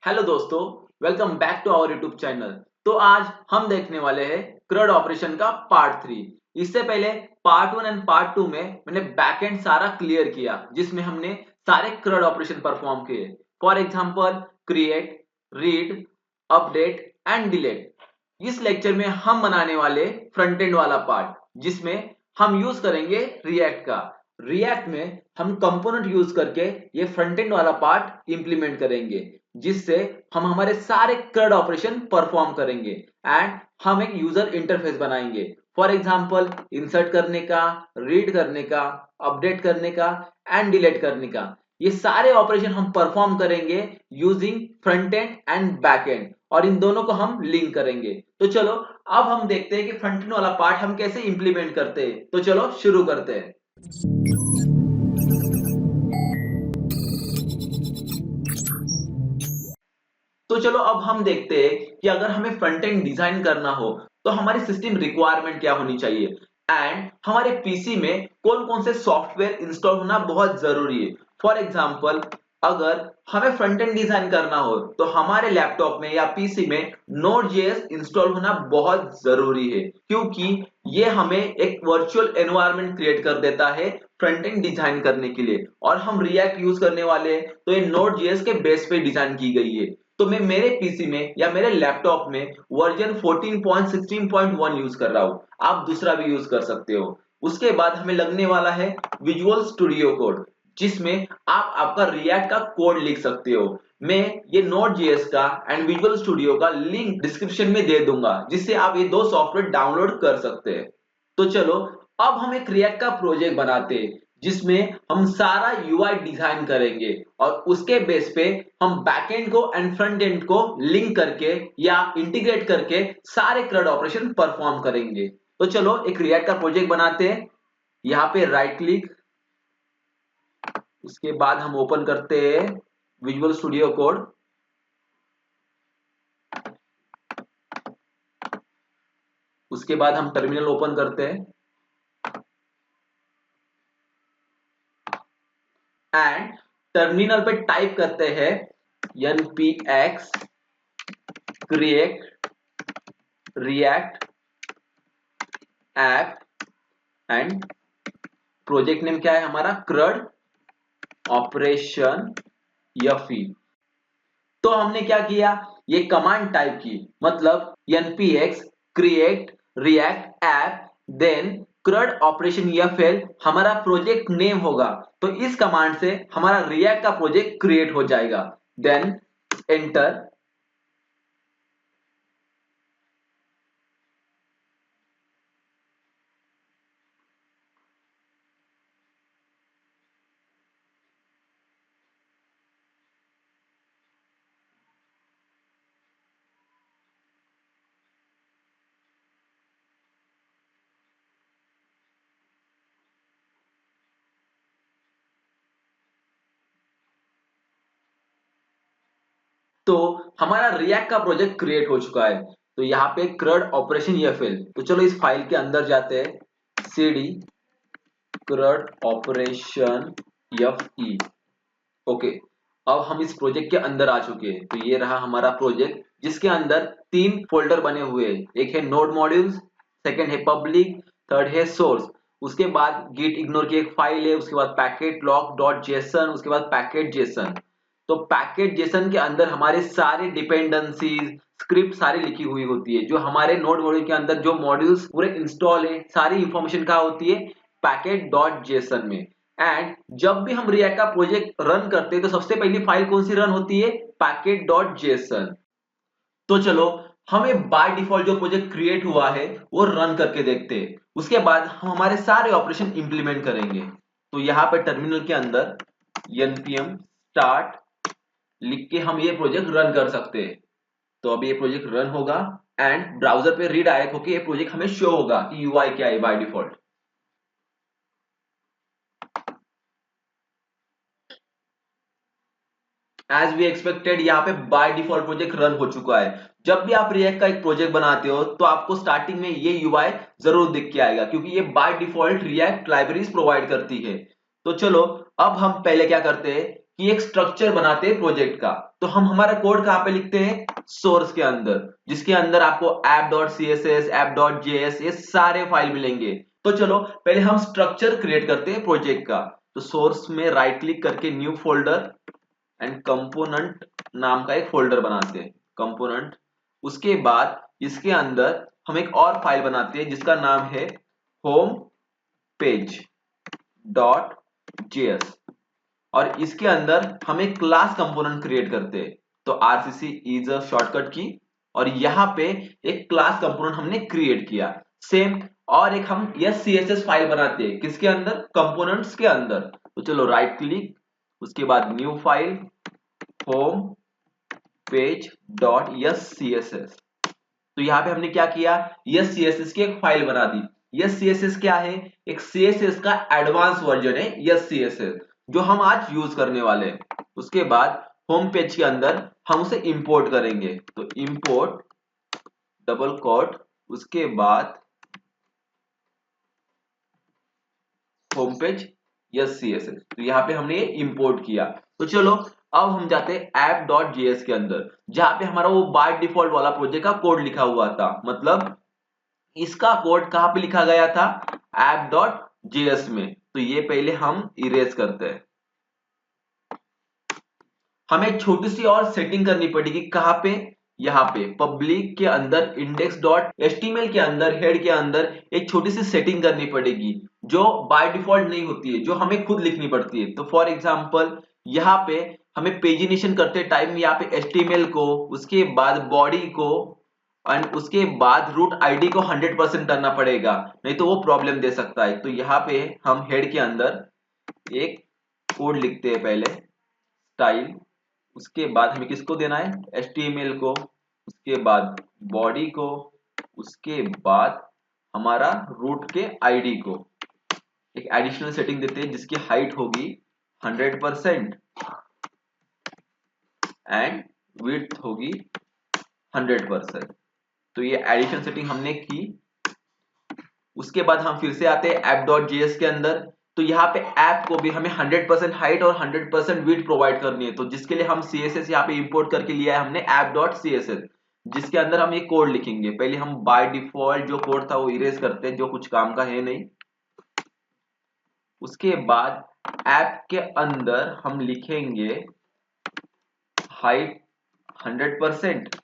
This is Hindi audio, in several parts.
हेलो दोस्तों, welcome back to our YouTube channel. तो आज हम देखने वाले हैं क्रड ऑपरेशन का पार्ट 3। इससे पहले पार्ट 1 एंड पार्ट 2 में मैंने बैक एंड सारा क्लियर किया, जिसमें हमने सारे क्रड ऑपरेशन परफॉर्म किए। For example create, read, update and delete. इस लेक्चर में हम बनाने वाले फ्रंट एंड वाला पार्ट, जिसमें हम यूज करेंगे रिएक्ट का। रिएक्ट में हम कंपोनेंट यूज करके ये फ्रंट एंड वाला पार्ट इंप्लीमेंट करेंगे, जिससे हम हमारे सारे क्रड ऑपरेशन परफॉर्म करेंगे एंड हम एक यूजर इंटरफेस बनाएंगे। फॉर एग्जांपल इंसर्ट करने का, रीड करने का, अपडेट करने का एंड डिलीट करने का। ये सारे ऑपरेशन हम परफॉर्म करेंगे using front end and back and, और इन दोनों को हम लिंक करेंगे। तो चलो अब हम देखते हैं कि फ्रंट एंड वाला पार्ट हम कैसे इंप्लीमेंट करते हैं। तो चलो शुरू करते हैं। तो चलो अब हम देखते हैं कि अगर हमें फ्रंट एंड डिजाइन करना हो तो हमारी सिस्टम रिक्वायरमेंट क्या होनी चाहिए एंड हमारे पीसी में कौन कौन से सॉफ्टवेयर इंस्टॉल होना बहुत जरूरी है। फॉर एग्जांपल अगर हमें फ्रंट एंड डिजाइन करना हो तो हमारे लैपटॉप में या पीसी में Node.js इंस्टॉल होना बहुत जरूरी है, क्योंकि ये हमें एक वर्चुअल एनवायरनमेंट क्रिएट कर देता है फ्रंट एंड डिजाइन करने के लिए। और हम रिएक्ट यूज करने वाले हैं तो ये Node.js के बेस पे डिजाइन की गई है। तो मैं मेरे पीसी में या मेरे लैपटॉप में वर्जन 14.16.1 यूज कर रहा हूं। आप दूसरा भी यूज कर सकते हो। उसके बाद हमें लगने वाला है विजुअल स्टूडियो कोड, जिसमें आप आपका रिएक्ट का कोड लिख सकते हो। मैं ये Node.js का एंड विजुअल स्टूडियो का लिंक डिस्क्रिप्शन में दे दूंगा, जिससे आप ये दो सॉफ्टवेयर डाउनलोड कर सकते हैं। तो चलो अब हम एक रिएक्ट का प्रोजेक्ट बनाते हैं, जिसमें हम सारा यूआई डिजाइन करेंगे और उसके बेस पे हम बैकएंड को एंड फ्रंट एंड को लिंक करके या इंटीग्रेट करके सारे क्रड ऑपरेशन परफॉर्म करेंगे। तो चलो एक रिएक्ट का प्रोजेक्ट बनाते हैं। यहाँ पे राइट क्लिक, उसके बाद हम ओपन करते हैं विजुअल स्टूडियो कोड। उसके बाद हम टर्मिनल ओपन करते हैं एंड टर्मिनल पे टाइप करते हैं npx create react app and project name क्या है हमारा, क्रड ऑपरेशन यफी। तो हमने क्या किया, ये कमांड टाइप की, मतलब npx create react app then CRUD operation यफेल हमारा प्रोजेक्ट नेम होगा। तो इस कमांड से हमारा रिएक्ट का प्रोजेक्ट क्रिएट हो जाएगा। Then enter. तो हमारा रिएक्ट का प्रोजेक्ट क्रिएट हो चुका है। तो यहाँ पे क्रड ऑपरेशन ईएफएल, तो चलो इस फाइल के अंदर जाते हैं, cd क्रड operation F E. Okay, अब हम इस प्रोजेक्ट के अंदर आ चुके हैं। तो ये रहा हमारा प्रोजेक्ट, जिसके अंदर तीन फोल्डर बने हुए हैं। एक है नोड मॉड्यूल्स, सेकंड है पब्लिक, थर्ड है सोर्स। उसके बाद गिट इग्नोर की एक फाइल है, उसके बाद पैकेट लॉक डॉट जेसन, उसके बाद पैकेट जेसन। तो पैकेट जेसन के अंदर हमारे सारे डिपेंडेंसीज स्क्रिप्ट सारी लिखी हुई होती है। जो हमारे नोड मॉड्यूल के अंदर जो मॉड्यूल्स पूरे इंस्टॉल है, सारी इंफॉर्मेशन कहाँ होती है, पैकेट डॉट जेसन में। एंड जब भी हम रिएक्ट का प्रोजेक्ट रन करते हैं तो सबसे पहली फाइल कौन सी रन होती है, पैकेट डॉट जेसन। तो चलो हमें बाय डिफॉल्ट जो प्रोजेक्ट क्रिएट हुआ है वो रन करके देखते हैं। उसके बाद हम हमारे सारे ऑपरेशन इंप्लीमेंट करेंगे। तो यहाँ पे टर्मिनल के अंदर npm start लिख के हम ये प्रोजेक्ट रन कर सकते हैं। तो अब ये प्रोजेक्ट रन होगा एंड ब्राउजर पे रीडायरेक्ट होकर ये प्रोजेक्ट हमें शो होगा कि यूआई क्या है by default. As we expected यहाँ पे बाय डिफॉल्ट प्रोजेक्ट रन हो चुका है। जब भी आप रिएक्ट का एक प्रोजेक्ट बनाते हो तो आपको स्टार्टिंग में ये यूआई जरूर दिख के आएगा, क्योंकि ये by default react libraries provide करती है। तो चलो अब हम पहले क्या करते हैं कि एक स्ट्रक्चर बनाते हैं प्रोजेक्ट का, तो हम हमारा कोड कहाँ पे लिखते हैं, सोर्स के अंदर, जिसके अंदर आपको app.css, app.js ये सारे फाइल मिलेंगे। तो चलो पहले हम स्ट्रक्चर क्रिएट करते हैं प्रोजेक्ट का। तो सोर्स में राइट क्लिक करके न्यू फोल्डर एंड कंपोनेंट नाम का एक फोल्डर बनाते हैं, कंपोनेंट। उसके बाद इसके अंदर हम एक और फाइल बनाते हैं जिसका नाम है होम पेज डॉट जेएस, और इसके अंदर हम एक क्लास कंपोनेंट क्रिएट करते हैं। तो आरसीसी इज अ शॉर्टकट की, और यहां पे एक क्लास कंपोनेंट हमने क्रिएट किया सेम। और एक हम यस सीएसएस फाइल बनाते हैं किसके अंदर, कंपोनेंट्स के अंदर। तो चलो राइट क्लिक, उसके बाद new file home page dot yes CSS. तो यहाँ पे हमने क्या किया, यस सीएसएस की एक फाइल बना दी। यस सीएसएस क्या है, एक सीएसएस का एडवांस वर्जन है यस सीएसएस, जो हम आज यूज करने वाले हैं। उसके बाद होम पेज के अंदर हम उसे इंपोर्ट करेंगे। तो इंपोर्ट डबल कोट, उसके बाद होम पेज यस सीएसएस। तो यहाँ पे हमने ये इंपोर्ट किया। तो चलो अब हम जाते हैं app.js के अंदर, जहां पे हमारा वो बाय डिफॉल्ट वाला प्रोजेक्ट का कोड लिखा हुआ था। मतलब इसका कोड कहां पे लिखा गया था, app.js में। तो ये पहले हम इरेज करते हैं। हमें एक छोटी सी और सेटिंग करनी पड़ेगी, कहां पे, यहाँ पे पब्लिक के अंदर इंडेक्स डॉट एचटीएमएल के अंदर हेड के अंदर एक छोटी सी सेटिंग करनी पड़ेगी, जो बाय डिफॉल्ट नहीं होती है, जो हमें खुद लिखनी पड़ती है। तो फॉर एग्जांपल यहाँ पे हमें पेजिनेशन करते टाइम यहाँ पे एचटीएमएल को, उसके बाद बॉडी को, एंड उसके बाद रूट आईडी को 100% करना पड़ेगा, नहीं तो वो प्रॉब्लम दे सकता है। तो यहाँ पे हम हेड के अंदर एक कोड लिखते हैं पहले, स्टाइल, उसके बाद हमें किसको देना है, HTML को, उसके बाद बॉडी को, उसके बाद हमारा रूट के आईडी को। एक एडिशनल सेटिंग देते हैं जिसकी हाइट होगी 100% एंड विड्थ होगी 100%। तो ये एडिशनल सेटिंग हमने की। उसके बाद हम फिर से आते हैं app.js के अंदर। तो यहाँ पे ऐप को भी हमें 100% हाइट और 100% विड्थ प्रोवाइड करनी है। तो जिसके लिए हम CSS यहाँ पे इंपोर्ट करके लिया है हमने app.css, जिसके अंदर हम ये कोड लिखेंगे। पहले हम बाय डिफॉल्ट जो कोड था वो इरेज करते हैं, जो कुछ काम का है नहीं। उसके बाद ऐप के अंदर हम लिखेंगे हाइट 100%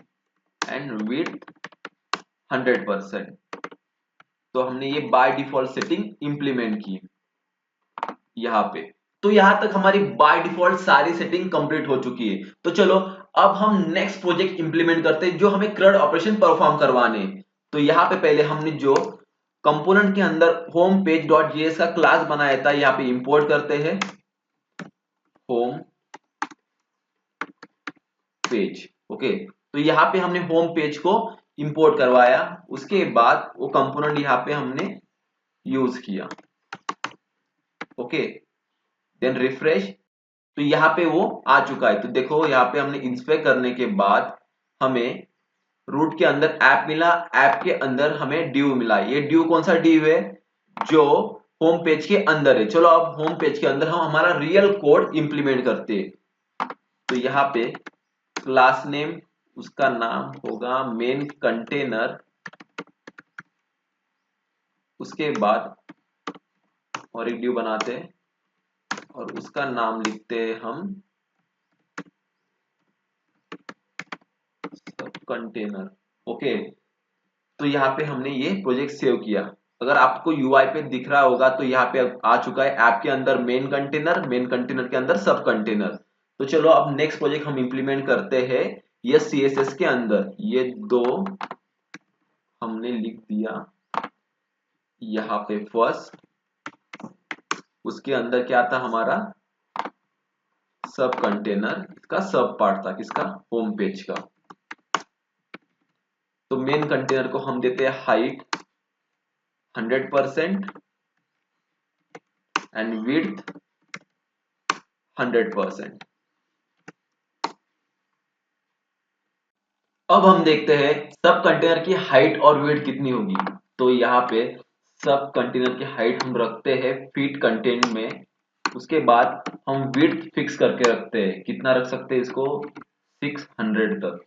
एंड विड्थ 100%। तो हमने ये बाय डिफॉल्ट सेटिंग इंप्लीमेंट की यहाँ पे। तो यहां तक हमारी बाय डिफॉल्ट सारी सेटिंग कंप्लीट हो चुकी है। तो चलो अब हम नेक्स्ट प्रोजेक्ट इंप्लीमेंट करते हैं, जो हमें CRUD ऑपरेशन परफॉर्म करवाने हैं। तो यहाँ पे पहले हमने जो कंपोनेंट के अंदर होम पेज डॉट जेएस का क्लास बनाया था, यहाँ पे इंपोर्ट करते हैं होम पेज। ओके, तो यहाँ पे हमने होम पेज को इंपोर्ट करवाया। उसके बाद वो कंपोनेंट यहाँ पे हमने यूज किया। Okay, then refresh. तो यहाँ पे वो आ चुका है। तो देखो यहाँ पे हमने इंस्पेक्ट करने के बाद हमें रूट के अंदर ऐप मिला, ऐप के अंदर हमें ड्यू मिला। ये ड्यू कौन सा ड्यू है, जो होम पेज के अंदर है। चलो अब होम पेज के अंदर हम हमारा रियल कोड इंप्लीमेंट करते हैं। तो यहाँ पे क्लास नेम, उसका नाम होगा मेन कंटेनर। उसके बाद और एक ड्यू बनाते हैं और उसका नाम लिखते हैं हम सब कंटेनर। ओके, तो यहाँ पे हमने ये प्रोजेक्ट सेव किया। अगर आपको यूआई पे दिख रहा होगा तो यहाँ पे आ चुका है ऐप के अंदर मेन कंटेनर, मेन कंटेनर के अंदर सब कंटेनर। तो चलो अब नेक्स्ट प्रोजेक्ट हम इंप्लीमेंट करते हैं ये CSS के अंदर। ये दो हमने लिख दिया यहाँ पे फर्स्ट, उसके अंदर क्या था हमारा सब कंटेनर, इसका सब पार्ट था किसका, होम पेज का। तो मेन कंटेनर को हम देते हैं हाइट 100% एंड विड्थ 100%। अब हम देखते हैं सब कंटेनर की हाइट और विड्थ कितनी होगी। तो यहाँ पे सब कंटेनर की हाइट हम रखते हैं फीट कंटेंट में उसके बाद हम विड्थ फिक्स करके रखते हैं, कितना रख सकते हैं इसको, 600 तक,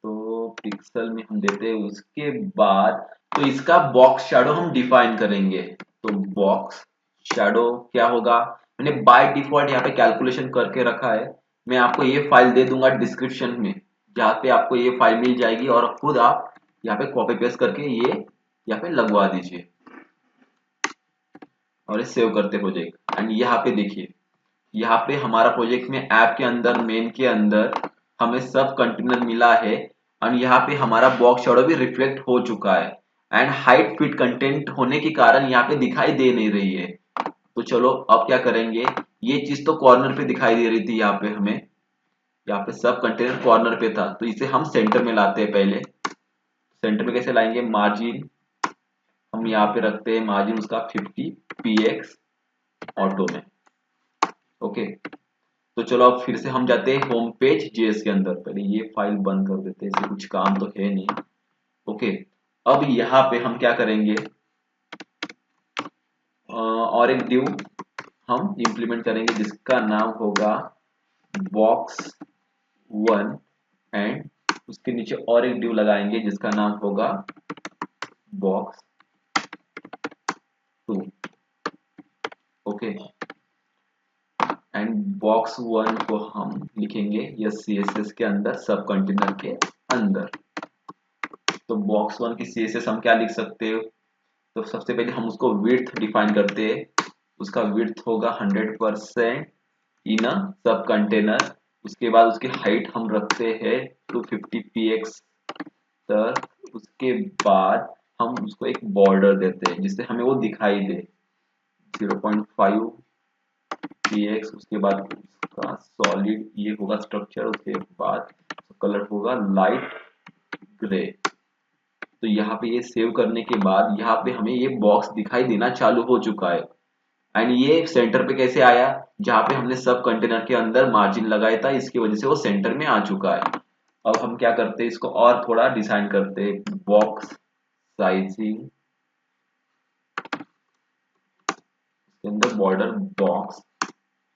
तो पिक्सल में हम देते हैं। उसके बाद तो इसका बॉक्स शैडो हम डिफाइन करेंगे, तो बॉक्स शैडो क्या होगा, मैंने बाय डिफॉल्ट यहाँ पे कैलकुलेशन करके रखा है, मैं आपको ये फाइल दे दूंगा डिस्क्रिप्शन में, जहाँ पे आपको ये फाइल मिल जाएगी और खुद आप यहाँ पे कॉपी पेस्ट करके ये यहाँ पे लगवा दीजिए और ये सेव करते हो जाएगा। एंड यहाँ पे देखिए, यहाँ पे हमारा प्रोजेक्ट में ऐप के अंदर मेन के अंदर हमें सब कंटेनर मिला है और यहाँ पे हमारा बॉक्स शैडो भी रिफ्लेक्ट हो चुका है एंड हाइट फिट कंटेंट होने के कारण यहाँ पे दिखाई दे नहीं रही है। तो चलो अब क्या करेंगे, ये चीज तो कॉर्नर पे दिखाई दे रही थी, यहाँ पे हमें यहाँ पे सब कंटेनर कॉर्नर पे था, तो इसे हम सेंटर में लाते हैं। पहले सेंटर में कैसे लाएंगे, मार्जिन हम यहाँ पे रखते हैं, मार्जिन उसका 50 px ऑटो में। ओके, तो चलो अब फिर से हम जाते हैं होम पेज जेएस के अंदर, पहले ये फाइल बंद कर देते हैं, इससे कुछ काम तो है नहीं। ओके, अब यहाँ पे हम क्या करेंगे, और एक डिव हम इंप्लीमेंट करेंगे जिसका नाम होगा बॉक्स 1 एंड उसके नीचे और एक डिव लगाएंगे जिसका नाम होगा बॉक्स 2। ओके, एंड बॉक्स 1 को हम लिखेंगे यस सीएसएस के अंदर, सब कंटेनर के अंदर। तो बॉक्स 1 की सीएसएस हम क्या लिख सकते हो, तो सबसे पहले हम उसको विड्थ डिफाइन करते हैं, उसका विड्थ होगा 100% इन अ सब कंटेनर। उसके बाद उसकी हाइट हम रखते हैं 250 px तक। उसके बाद हम उसको एक बॉर्डर देते हैं जिससे हमें वो दिखाई दे 0.5 px। उसके बाद उसका सॉलिड ये होगा स्ट्रक्चर, उसके बाद कलर होगा लाइट ग्रे। तो यहाँ पे ये सेव करने के बाद यहाँ पे हमें ये बॉक्स दिखाई देना चालू हो चुका है एंड ये सेंटर पे कैसे आया, जहाँ पे हमने सब कंटेनर के अंदर मार्जिन लगाया था, इसकी वजह से वो सेंटर में आ चुका है। अब हम क्या करते हैं, इसको और थोड़ा डिजाइन करते हैं, बॉक्स साइजिंग के अंदर बॉर्डर बॉक्स।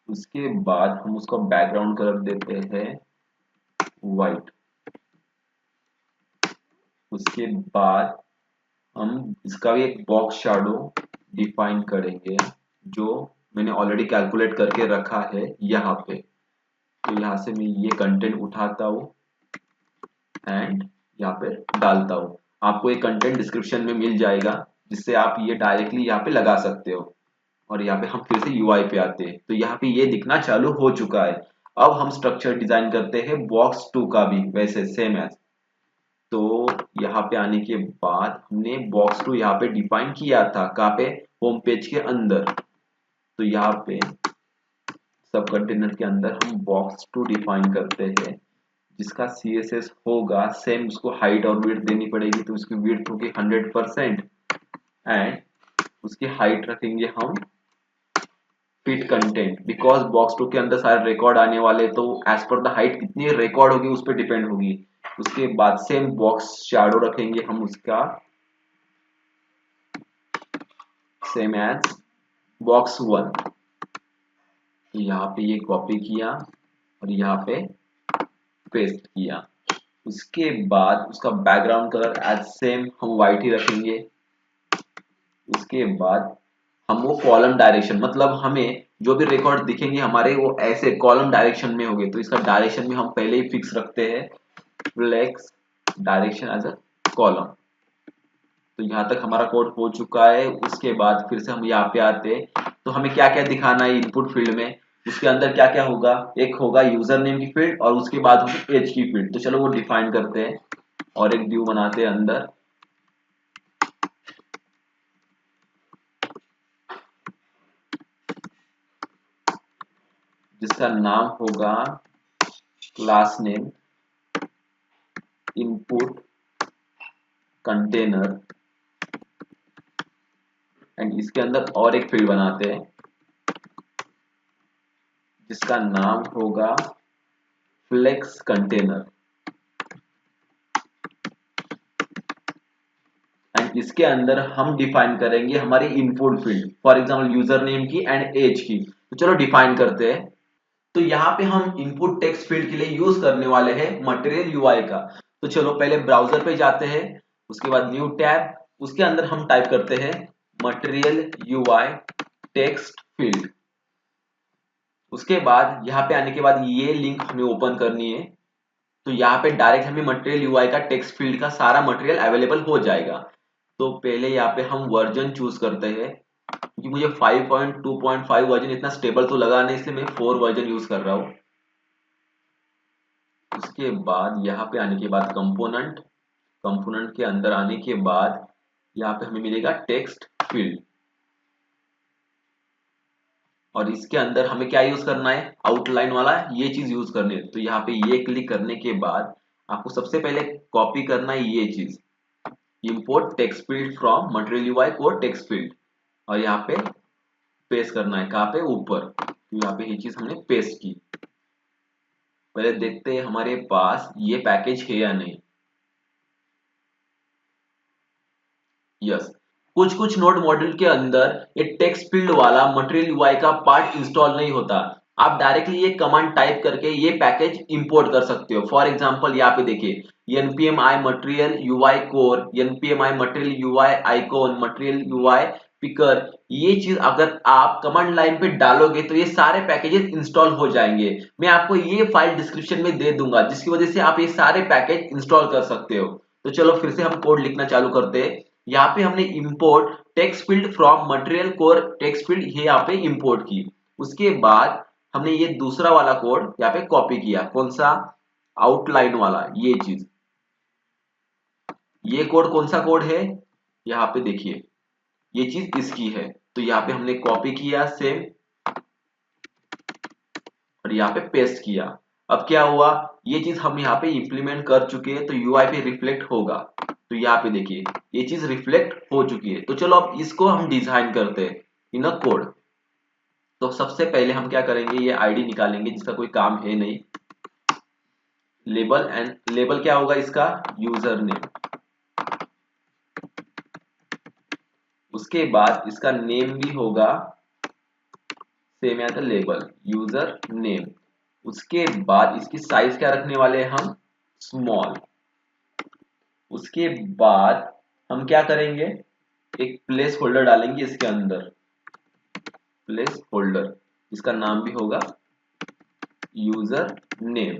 उसके बाद हम उसको बैकग्राउंड कलर देते हैं व्हाइट। उसके बाद हम इसका भी एक बॉक्स शैडो डिफाइन करेंगे जो मैंने ऑलरेडी कैलकुलेट करके रखा है यहाँ पे। तो यहाँ से मैं ये कंटेंट उठाता हूँ एंड यहाँ पे डालता हूँ, आपको एक कंटेंट डिस्क्रिप्शन में मिल जाएगा जिससे आप ये डायरेक्टली यहाँ पे लगा सकते हो। और यहाँ पे हम फिर से यूआई पे आते हैं, तो यहाँ पे ये दिखना चालू हो चुका है। अब हम स्ट्रक्चर डिजाइन करते हैं बॉक्स 2 का भी वैसे सेम एज। तो यहाँ पे आने के बाद हमने बॉक्स 2 यहाँ पे डिफाइन किया था, कहाँ पे, होम पेज के अंदर। तो यहाँ पे सब कंटेनर के अंदर हम बॉक्स 2 डिफाइन करते हैं जिसका सीएसएस होगा सेम, उसको हाइट और विड्थ देनी पड़ेगी, तो उसकी विड्थ होगी 100% एंड उसकी हाइट रखेंगे हम फिट कंटेंट, बिकॉज बॉक्स 2 के अंदर सारे रिकॉर्ड आने वाले, तो एज पर द हाइट कितनी रिकॉर्ड होगी उस पर डिपेंड होगी। उसके बाद सेम बॉक्स शैडो रखेंगे हम उसका सेम एज बॉक्स 1। तो यहाँ पे ये कॉपी किया और यहाँ पे पेस्ट किया। उसके बाद उसका बैकग्राउंड कलर एज सेम हम व्हाइट ही रखेंगे। उसके बाद हम वो कॉलम डायरेक्शन, मतलब हमें जो भी रिकॉर्ड दिखेंगे हमारे वो ऐसे कॉलम डायरेक्शन में होंगे, तो इसका डायरेक्शन भी हम पहले ही फिक्स रखते हैं, flex direction as a column. तो यहाँ तक हमारा कोड हो चुका है। उसके बाद फिर से हम यहाँ पे आते हैं, तो हमें क्या क्या दिखाना है इनपुट फील्ड में, उसके अंदर क्या क्या होगा, एक होगा यूजर नेम की फील्ड और उसके बाद होगी एज की फील्ड। तो चलो वो डिफाइन करते हैं और एक ड्यू बनाते हैं अंदर, जिसका नाम होगा class name input container and इसके अंदर और एक फील्ड बनाते हैं जिसका नाम होगा फ्लेक्स कंटेनर एंड इसके अंदर हम डिफाइन करेंगे हमारी input field, for example user name की एंड एज की। तो चलो डिफाइन करते हैं। तो यहाँ पे हम इनपुट टेक्स्ट फील्ड के लिए यूज करने वाले हैं मटेरियल यूआई का। तो चलो पहले ब्राउजर पे जाते हैं, उसके बाद न्यू टैब, उसके अंदर हम टाइप करते हैं मटेरियल यूआई टेक्स्ट फील्ड। उसके बाद यहाँ पे आने के बाद ये लिंक हमें ओपन करनी है। तो यहाँ पे डायरेक्ट हमें मटेरियल यूआई का टेक्स्ट फील्ड का सारा मटेरियल अवेलेबल हो जाएगा। तो पहले यहाँ पे हम वर्जन चूज करते हैं, क्योंकि मुझे 5.2.5 वर्जन इतना स्टेबल तो लगा नहीं, इसलिए मैं 4 वर्जन यूज कर रहा हूँ। उसके बाद यहाँ पे आने के बाद कंपोनेंट, कंपोनेंट के अंदर आने के बाद यहाँ पे हमें मिलेगा टेक्स्ट फील्ड, और इसके अंदर हमें क्या यूज करना है, आउटलाइन वाला ये चीज यूज करनी है। तो यहाँ पे ये क्लिक करने के बाद आपको सबसे पहले कॉपी करना है ये चीज, import text field from material UI code text field, और यहाँ पे पेस्ट करना है, कहाँ पे, ऊपर। तो यहाँ पे ये चीज हमने पेस्ट की। पहले देखते हैं हमारे पास ये पैकेज है या नहीं। यस, कुछ कुछ नोड मॉड्यूल के अंदर ये टेक्स्ट फील्ड वाला मटेरियल यूआई का पार्ट इंस्टॉल नहीं होता। आप डायरेक्टली ये कमांड टाइप करके ये पैकेज इंपोर्ट कर सकते हो। फॉर एग्जांपल यहाँ पे देखिए npm i material ui core, npm i material ui icon, material ui picker, ये चीज अगर आप कमांड लाइन पे डालोगे तो ये सारे पैकेजेस इंस्टॉल हो जाएंगे। मैं आपको ये फाइल डिस्क्रिप्शन में दे दूंगा, जिसकी वजह से आप ये सारे पैकेज इंस्टॉल कर सकते हो। तो चलो फिर से हम कोड लिखना चालू करते हैं। यहाँ पे हमने import text field from material core text field ये यहाँ पे इंपोर्ट की। उसके बाद हमने ये दूसरा वाला कोड यहाँ पे कॉपी किया, कौन सा, आउटलाइन वाला ये चीज। ये कोड कौन सा कोड है, यहाँ पे देखिए ये चीज इसकी है। तो यहाँ पे हमने कॉपी किया सेम, और यहाँ पे पेस्ट किया। अब क्या हुआ, ये चीज हम यहाँ पे इंप्लीमेंट कर चुके हैं, तो यूआई पे रिफ्लेक्ट होगा। तो यहाँ पे देखिए ये चीज रिफ्लेक्ट हो चुकी है। तो चलो अब इसको हम डिजाइन करते हैं इन अ कोड। तो सबसे पहले हम क्या करेंगे, ये आईडी निकालेंगे जिसका कोई काम है नहीं, लेबल, एंड लेबल क्या होगा इसका, यूजर नेम। उसके बाद इसका नेम भी होगा same as label, user name. उसके बाद इसकी साइज क्या रखने वाले हैं हम, स्मॉल। उसके बाद हम क्या करेंगे, एक प्लेस होल्डर डालेंगे इसके अंदर, प्लेस होल्डर, इसका नाम भी होगा यूजर नेम।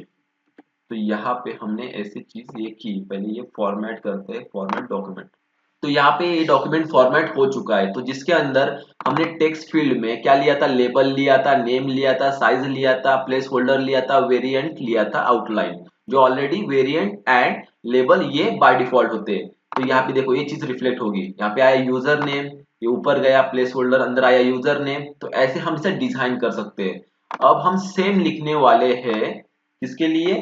तो यहाँ पे हमने ऐसी चीज ये की, पहले ये फॉर्मेट करते हैं, फॉर्मेट डॉक्यूमेंट। तो यहाँ पे ये डॉक्यूमेंट फॉर्मेट हो चुका है। तो जिसके अंदर हमने टेक्स्ट फील्ड में क्या लिया था, लेबल लिया था, नेम लिया था, साइज लिया था, प्लेस होल्डर लिया था, वेरिएंट लिया था, आउटलाइन, जो ऑलरेडी वेरिएंट एंड लेबल ये बाय डिफॉल्ट होते हैं। तो यहाँ पे देखो ये चीज रिफ्लेक्ट होगी, यहाँ पे आया यूजर नेम, ये ऊपर गया प्लेस होल्डर, अंदर आया यूजर नेम। तो ऐसे हम इसे डिजाइन कर सकते हैं। अब हम सेम लिखने वाले हैं किसके लिए,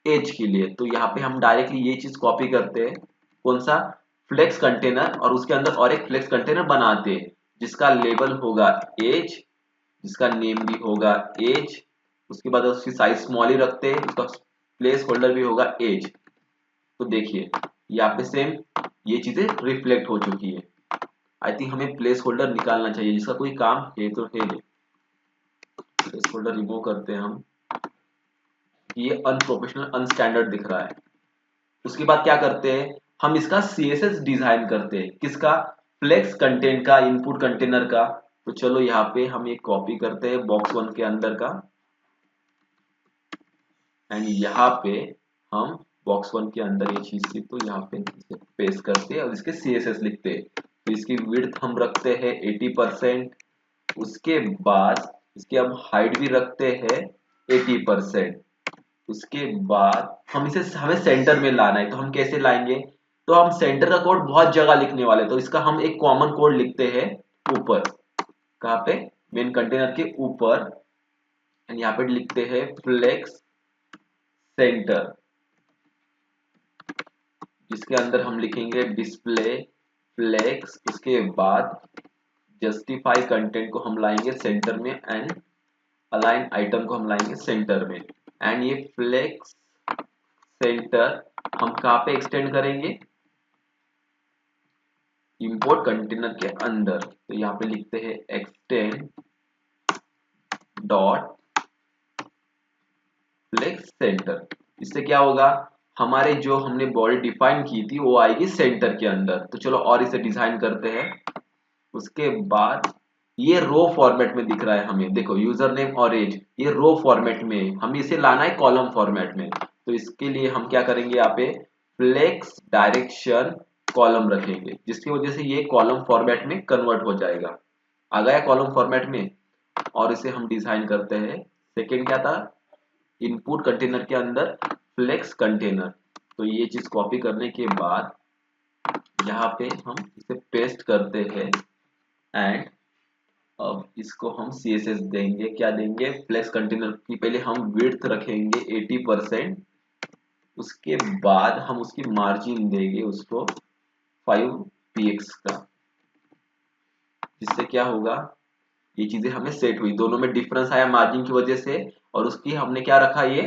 एज के लिए। तो यहाँ पे हम डायरेक्टली ये चीज कॉपी करते हैं, कौन सा, फ्लेक्स कंटेनर, और उसके अंदर और एक फ्लेक्स कंटेनर बनाते हैं जिसका लेबल होगा एज, जिसका नेम भी होगा एज। उसके बाद उसकी साइज स्मॉल ही रखते हैं, उसका प्लेस होल्डर भी होगा एज। तो देखिए यहाँ पे सेम ये चीजें रिफ्लेक्ट हो चुकी है। आई थिंक हमें प्लेस होल्डर निकालना चाहिए, जिसका कोई काम है तो है नहीं। प्लेस होल्डर रिमूव करते हैं हम, ये अनप्रोफेशनल अनस्टैंडर्ड दिख रहा है। उसके बाद क्या करते हैं, हम इसका सीएसएस डिजाइन करते हैं, किसका, फ्लेक्स कंटेंट का, इनपुट कंटेनर का। तो चलो यहाँ पे हम एक कॉपी करते हैं बॉक्स 1 के अंदर का, एंड यहाँ पे हम बॉक्स 1 के अंदर ये चीज थी, तो यहाँ पे पेस्ट करते हैं और इसके सीएसएस लिखते हैं। तो इसकी विड्थ हम रखते हैं 80%। उसके बाद इसकी हम हाइट भी रखते हैं 80%। उसके बाद हम इसे, हमें सेंटर में लाना है, तो हम कैसे लाएंगे, तो हम सेंटर का कोड बहुत जगह लिखने वाले, तो इसका हम एक कॉमन कोड लिखते हैं ऊपर, कहाँ पे, मेन कंटेनर के ऊपर, एंड यहाँ पे लिखते हैं फ्लेक्स सेंटर, जिसके अंदर हम लिखेंगे डिस्प्ले फ्लेक्स। उसके बाद जस्टिफाई कंटेंट को हम लाएंगे सेंटर में, एंड अलाइन आइटम को हम लाएंगे सेंटर में। एंड ये फ्लेक्स सेंटर हम कहाँ पे एक्सटेंड करेंगे, इंपोर्ट कंटेनर के अंदर। तो यहाँ पे लिखते हैं एक्सटेंड डॉट फ्लेक्स सेंटर। इससे क्या होगा, हमारे जो हमने बॉडी डिफाइन की थी वो आएगी सेंटर के अंदर। तो चलो और इसे डिजाइन करते हैं। उसके बाद ये रो फॉर्मेट में दिख रहा है हमें, देखो यूजर नेम और एज ये रो फॉर्मेट में, हमें इसे लाना है कॉलम फॉर्मेट में। तो इसके लिए हम क्या करेंगे, यहाँ पे फ्लेक्स डायरेक्शन कॉलम रखेंगे, जिसकी वजह से ये कॉलम फॉर्मेट में कन्वर्ट हो जाएगा। आ गया कॉलम फॉर्मेट में। और इसे हम डिजाइन करते हैं। सेकेंड क्या था, इनपुट कंटेनर के अंदर फ्लेक्स कंटेनर। तो ये चीज कॉपी करने के बाद यहाँ पे हम इसे पेस्ट करते हैं। एंड अब इसको हम CSS देंगे, क्या देंगे, फ्लेक्स कंटेनर की पहले हम विड्थ रखेंगे 80%। उसके बाद हम उसकी मार्जिन देंगे उसको 5 px का। जिससे क्या होगा, ये चीजें हमें सेट हुई, दोनों में डिफरेंस आया मार्जिन की वजह से। और उसकी हमने क्या रखा, ये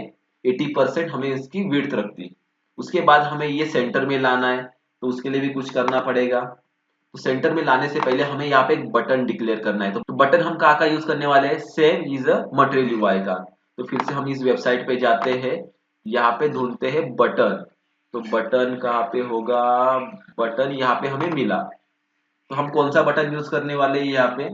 80% हमें इसकी विड्थ रख दी। उसके बाद हमें ये सेंटर में लाना है, तो उसके लिए भी कुछ करना पड़ेगा। तो सेंटर में लाने से पहले हमें यहाँ पे एक बटन डिक्लेयर करना है। तो बटन हम कहाँ का यूज करने वाले हैं, same is a material UI का। तो फिर से हम इस वेबसाइट पे जाते हैं, यहाँ पे ढूंढते हैं बटन। तो बटन कहाँ पे होगा, बटन यहाँ पे हमें मिला। तो हम कौन सा बटन यूज करने वाले हैं यहाँ पे,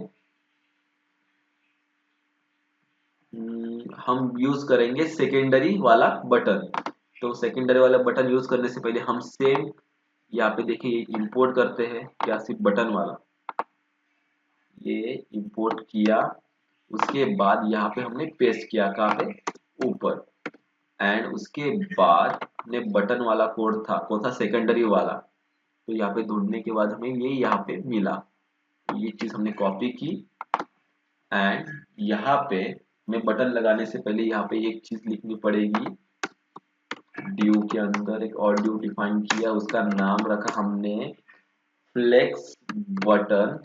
हम यूज करेंगे सेकेंडरी वाला बटन। तो सेकेंडरी वाला बटन यूज करने से पहले हम सेम यहाँ पे देखिए इंपोर्ट करते हैं, क्या सिर्फ बटन वाला, ये इंपोर्ट किया। उसके बाद यहाँ पे हमने पेस्ट किया, कहाँ पे, ऊपर। एंड उसके बाद हमने बटन वाला कोड था, कौन सा, सेकेंडरी वाला। तो यहाँ पे ढूंढने के बाद हमें ये यहाँ पे मिला। तो ये चीज हमने कॉपी की। एंड यहाँ पे हमें बटन लगाने से पहले यहाँ पे एक चीज लिखनी पड़ेगी। ड्यू के अंदर एक और ड्यू डिफाइन किया, उसका नाम रखा हमने फ्लेक्स बटन।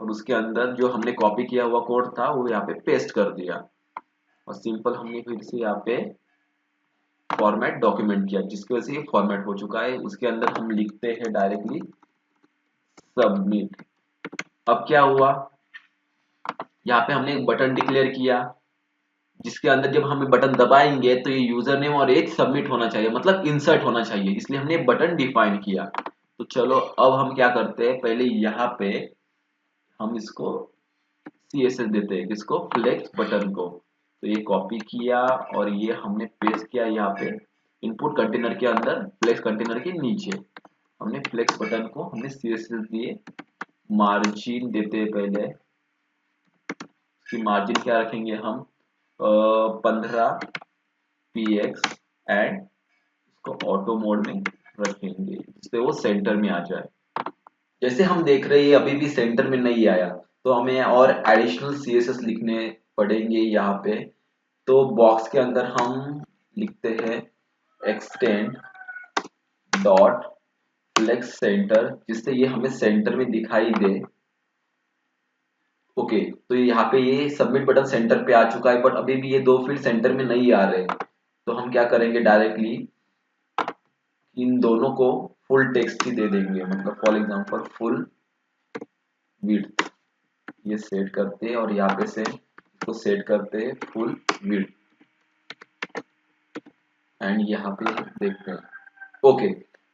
और उसके अंदर जो हमने कॉपी किया हुआ कोड था वो यहाँ पे पेस्ट कर दिया। और सिंपल हमने फिर से यहाँ पे फॉर्मेट डॉक्यूमेंट किया, जिसकी वजह से ये फॉर्मेट हो चुका है। उसके अंदर हम लिखते हैं डायरेक्टली सबमिट। अब क्या हुआ, यहाँ पे हमने एक बटन डिक्लेयर किया, जिसके अंदर जब हम बटन दबाएंगे तो ये यूजर नेम और एज सबमिट होना चाहिए, मतलब इंसर्ट होना चाहिए, इसलिए हमने बटन डिफाइन किया। तो चलो अब हम क्या करते हैं, पहले यहाँ पे हम इसको CSS देते हैं, किसको, फ्लेक्स बटन को। तो ये कॉपी किया और ये हमने पेस्ट किया यहाँ पे इनपुट कंटेनर के अंदर, फ्लेक्स कंटेनर के नीचे हमने फ्लेक्स बटन को हमने CSS दिए। मार्जिन देते हैं पहले, इसकी मार्जिन क्या रखेंगे हम, 15 px। एंड इसको ऑटो मोड में रखेंगे, जिससे वो सेंटर में आ जाए। जैसे हम देख रहे हैं अभी भी सेंटर में नहीं आया, तो हमें और एडिशनल CSS लिखने पड़ेंगे यहाँ पे। तो बॉक्स के अंदर हम लिखते हैं एक्सटेंड डॉट फ्लेक्स सेंटर, जिससे ये हमें सेंटर में दिखाई दे। ओके, तो यहाँ पे ये सबमिट बटन सेंटर पे आ चुका है, बट अभी भी ये दो फील्ड सेंटर में नहीं आ रहे। तो हम क्या करेंगे, डायरेक्टली इन दोनों को फुल टेक्स्ट ही दे देंगे, मतलब फॉर एग्जांपल फुल विड्थ। ये सेट करते हैं और यहाँ पे से इसको सेट करते हैं फुल विड्थ। एंड यहाँ पे देखते हैं, ओके।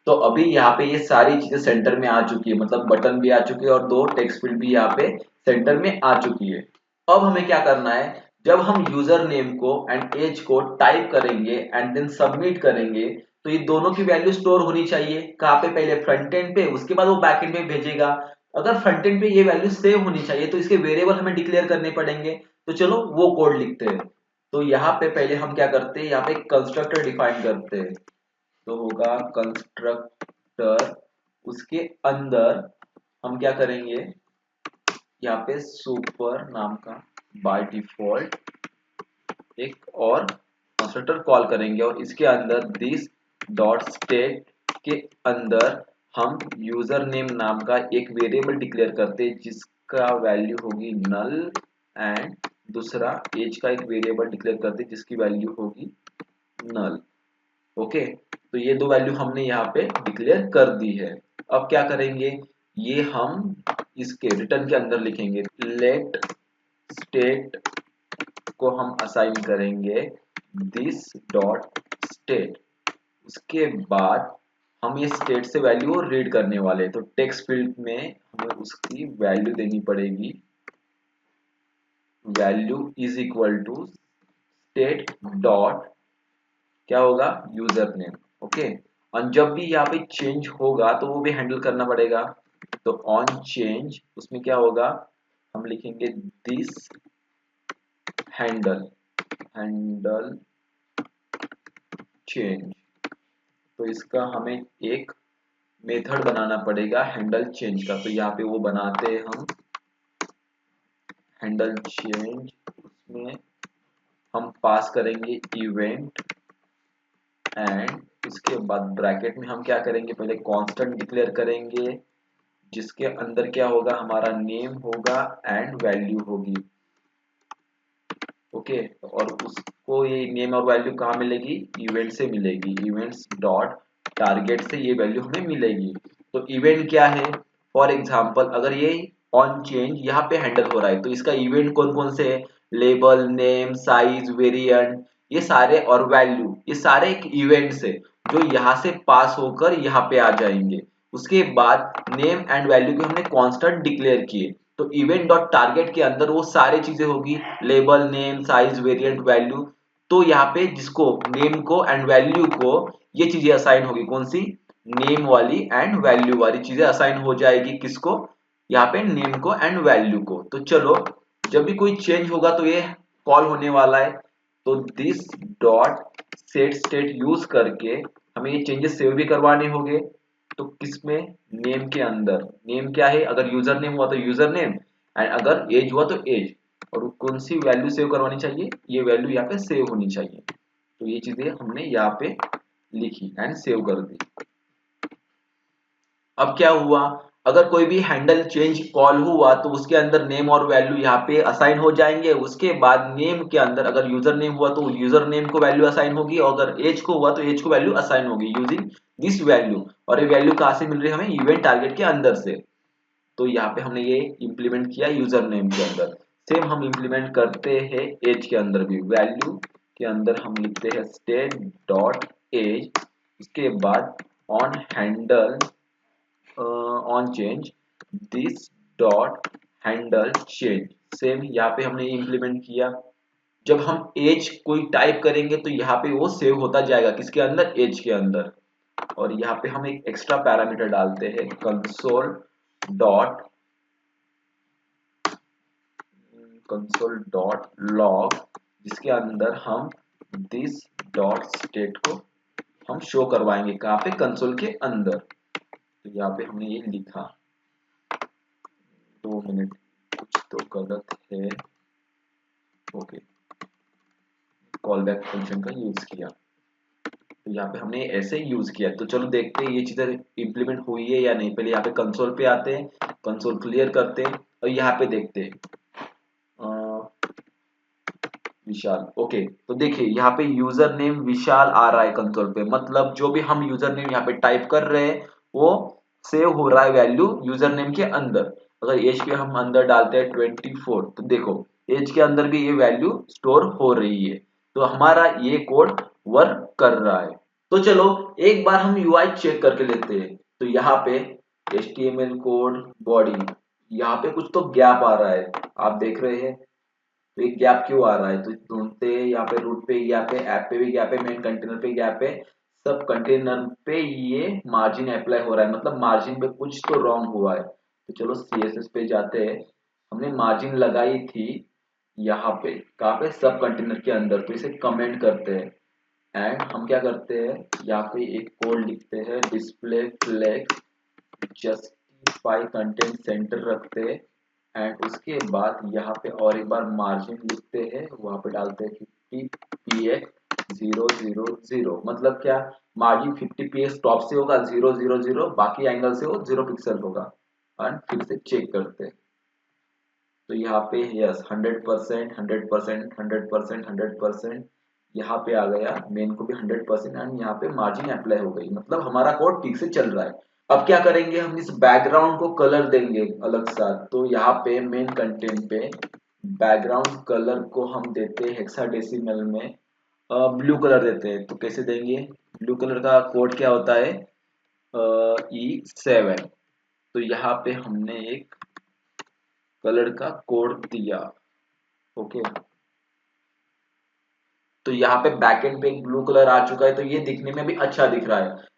तो अभी यहाँ पे ये सारी चीजें सेंटर में आ चुकी है, मतलब बटन भी आ चुकी है और दो टेक्स्ट फील्ड भी यहाँ पे सेंटर में आ चुकी है। अब हमें क्या करना है, जब हम यूजर नेम को एंड एज को टाइप करेंगे एंड देन सबमिट करेंगे, तो ये दोनों की वैल्यू स्टोर होनी चाहिए, कहाँ पे, पहले फ्रंट एंड पे, उसके बाद वो बैक एंड पे भेजेगा। अगर फ्रंट एंड पे ये वैल्यू सेव होनी चाहिए तो इसके वेरिएबल हमें डिक्लेयर करने पड़ेंगे। तो चलो वो कोड लिखते हैं। तो यहाँ पे पहले हम क्या करते हैं, यहाँ पे कंस्ट्रक्टर डिफाइन करते हैं। तो होगा कंस्ट्रक्टर, उसके अंदर हम क्या करेंगे, यहाँ पे सुपर नाम का बाय डिफॉल्ट एक और कंस्ट्रक्टर कॉल करेंगे, और इसके अंदर दिस डॉट स्टेट के अंदर हम यूजर नेम नाम का एक वेरिएबल डिक्लेयर करते हैं, जिसका वैल्यू होगी नल। एंड दूसरा एज का एक वेरिएबल डिक्लेयर करते हैं, जिसकी वैल्यू होगी नल। ओके, तो ये दो वैल्यू हमने यहाँ पे डिक्लेयर कर दी है। अब क्या करेंगे, ये हम इसके रिटर्न के अंदर लिखेंगे लेट स्टेट को हम असाइन करेंगे दिस डॉट स्टेट। उसके बाद हम ये स्टेट से वैल्यू रीड करने वाले हैं, तो टेक्स्ट फील्ड में हमें उसकी वैल्यू देनी पड़ेगी। Value is equal to state dot क्या होगा यूजर नेम। ओके, और जब भी यहाँ पे चेंज होगा तो वो भी हैंडल करना पड़ेगा। तो ऑन चेंज उसमें क्या होगा, हम लिखेंगे दिस हैंडल हैंडल चेंज। तो इसका हमें एक मेथड बनाना पड़ेगा हैंडल चेंज का। तो यहाँ पे वो बनाते हैं हम हैंडल चेंज। उसमें हम पास करेंगे इवेंट एंड उसके बाद ब्रैकेट में हम क्या करेंगे, पहले कांस्टेंट डिक्लेयर करेंगे जिसके अंदर क्या होगा, हमारा नेम होगा एंड वैल्यू होगी। ओके, और उसको ये नेम और वैल्यू कहाँ मिलेगी, इवेंट से मिलेगी। इवेंट्स डॉट टारगेट से ये वैल्यू हमें मिलेगी। तो इवेंट क्या है, फॉर एग्जांपल अगर ये ऑन चेंज यहाँ पे हैंडल हो रहा है तो इसका इवेंट कौन कौन से है, लेबल, नेम, साइज, वेरिएंट, ये सारे, और वैल्यू, ये सारे एक इवेंट्स है जो यहाँ से पास होकर यहाँ पे आ जाएंगे। उसके बाद नेम एंड वैल्यू को हमने कांस्टेंट डिक्लेयर किए। तो इवेंट डॉट टारगेट के अंदर वो सारी चीजें होगी, label, name, size, variant, value. तो यहाँ पे जिसको नेम को एंड वैल्यू को ये चीजें असाइन होगी, कौन सी, नेम वाली एंड वैल्यू वाली चीजें असाइन हो जाएगी। किसको, यहाँ पे नेम को एंड वैल्यू को। तो चलो जब भी कोई चेंज होगा तो ये कॉल होने वाला है। तो this dot set state use करके हमें ये चेंजेस सेव भी करवाने होंगे। तो किसमें, नेम के अंदर। नेम क्या है, अगर यूजर नेम हुआ तो यूजर नेम एंड अगर एज हुआ तो एज। और कौन सी वैल्यू सेव करवानी चाहिए, ये वैल्यू यहाँ पे सेव होनी चाहिए। तो ये चीजें हमने यहाँ पे लिखी एंड सेव कर दी। अब क्या हुआ, अगर कोई भी हैंडल चेंज कॉल हुआ तो उसके अंदर नेम और वैल्यू यहाँ पे असाइन हो जाएंगे। उसके बाद नेम के अंदर अगर यूजर नेम हुआ तो यूजर नेम को वैल्यू असाइन होगी, और अगर एज को हुआ तो एज को वैल्यू असाइन होगी यूजिंग दिस वैल्यू। और ये वैल्यू कहाँ से मिल रही है हमें, इवेंट टारगेट के अंदर से। तो यहाँ पे हमने ये इंप्लीमेंट किया यूजर नेम के अंदर। सेम हम इंप्लीमेंट करते हैं एज के अंदर भी। वैल्यू के अंदर हम लिखते हैं स्टेट डॉट एज। उसके बाद on handle on change this dot handle change. Same यहाँ पे हमने इंप्लीमेंट किया। जब हम एज कोई टाइप करेंगे तो यहाँ पे वो सेव होता जाएगा, किसके अंदर, एज के अंदर। और यहाँ पे हम एक एक्स्ट्रा पैरामीटर डालते हैं कंसोल डॉट लॉग, जिसके अंदर हम दिस डॉट स्टेट को हम शो करवाएंगे, कहाँ पे, कंसोल के अंदर। तो यहाँ पे हमने ये लिखा, 2 मिनट, कुछ तो गलत है। ओके, कॉल बैक फंक्शन का यूज किया, तो यहाँ पे हमने ऐसे यूज किया। तो चलो देखते हैं ये चीजें इंप्लीमेंट हुई है या नहीं। पहले यहाँ पे कंसोल पे आते हैं, कंसोल क्लियर करते हैं और यहाँ पे देखते हैं विशाल। ओके, तो देखिए यहाँ पे यूजर नेम विशाल आ रहा है कंसोल पे, मतलब जो भी हम यूजर नेम यहाँ पे टाइप कर रहे हैं वो सेव हो रहा है वैल्यू यूजर नेम के अंदर। अगर एज के हम अंदर डालते हैं 24, तो देखो एज के अंदर भी ये वैल्यू स्टोर हो रही है। तो हमारा ये कोड वर्क कर रहा है। तो चलो एक बार हम यूआई चेक करके लेते हैं। तो यहाँ पे HTML कोड बॉडी, यहाँ पे कुछ तो गैप आ रहा है, आप देख रहे हैं। तो एक गैप क्यों आ रहा है, तो ढूंढते हैं, यहाँ पे रूट पे गैप है, ऐप पे भी गैप है, मेन कंटेनर पे गैप है, सब कंटेनर पे ये मार्जिन अप्लाई हो रहा है, मतलब मार्जिन पे कुछ तो रॉन्ग हुआ है। तो चलो CSS पे जाते हैं। हमने मार्जिन लगाई थी यहाँ पे, कहाँ पे, सब कंटेनर के अंदर। तो इसे कमेंट करते हैं एंड हम क्या करते हैं, यहाँ पे एक कोड लिखते हैं, display flex justify content center रखते हैं एंड उसके बाद यहाँ पे और एक बार मार्जिन लिखते हैं, वहां पे डालते हैं 50px 000। मतलब क्या, मार्जिन 50px टॉप से होगा 000, बाकी एंगल से वो 0 पिक्सल होगा। एंड फिर से चेक करते हैं। तो यहाँ पे यस 100%, 100%, 100%, 100%, यहाँ पे आ गया, मेन को भी 100% एंड यहाँ पे मार्जिन अप्लाई हो गई, मतलब हमारा कोड ठीक से चल रहा है। अब क्या करेंगे, हम इस बैकग्राउंड को कलर देंगे अलग सा। तो यहाँ पे मेन कंटेंट पे बैकग्राउंड कलर को हम देते हैं हेक्साडेसिमल में ब्लू कलर देते हैं। तो कैसे देंगे, ब्लू कलर का कोड क्या होता है, E7। तो यहाँ पे हमने एक कलर का कोड दिया। ओके, तो यहाँ पे बैकएंड पे एक ब्लू कलर आ चुका है, तो ये दिखने में भी अच्छा दिख रहा है।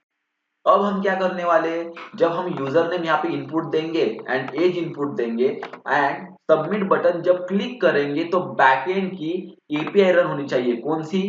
अब हम क्या करने वाले हैं, जब हम यूजर नेम यहाँ पे इनपुट देंगे एंड एज इनपुट देंगे एंड सबमिट बटन जब क्लिक करेंगे, तो बैकएंड की एपीआई रन होनी चाहिए। कौन सी,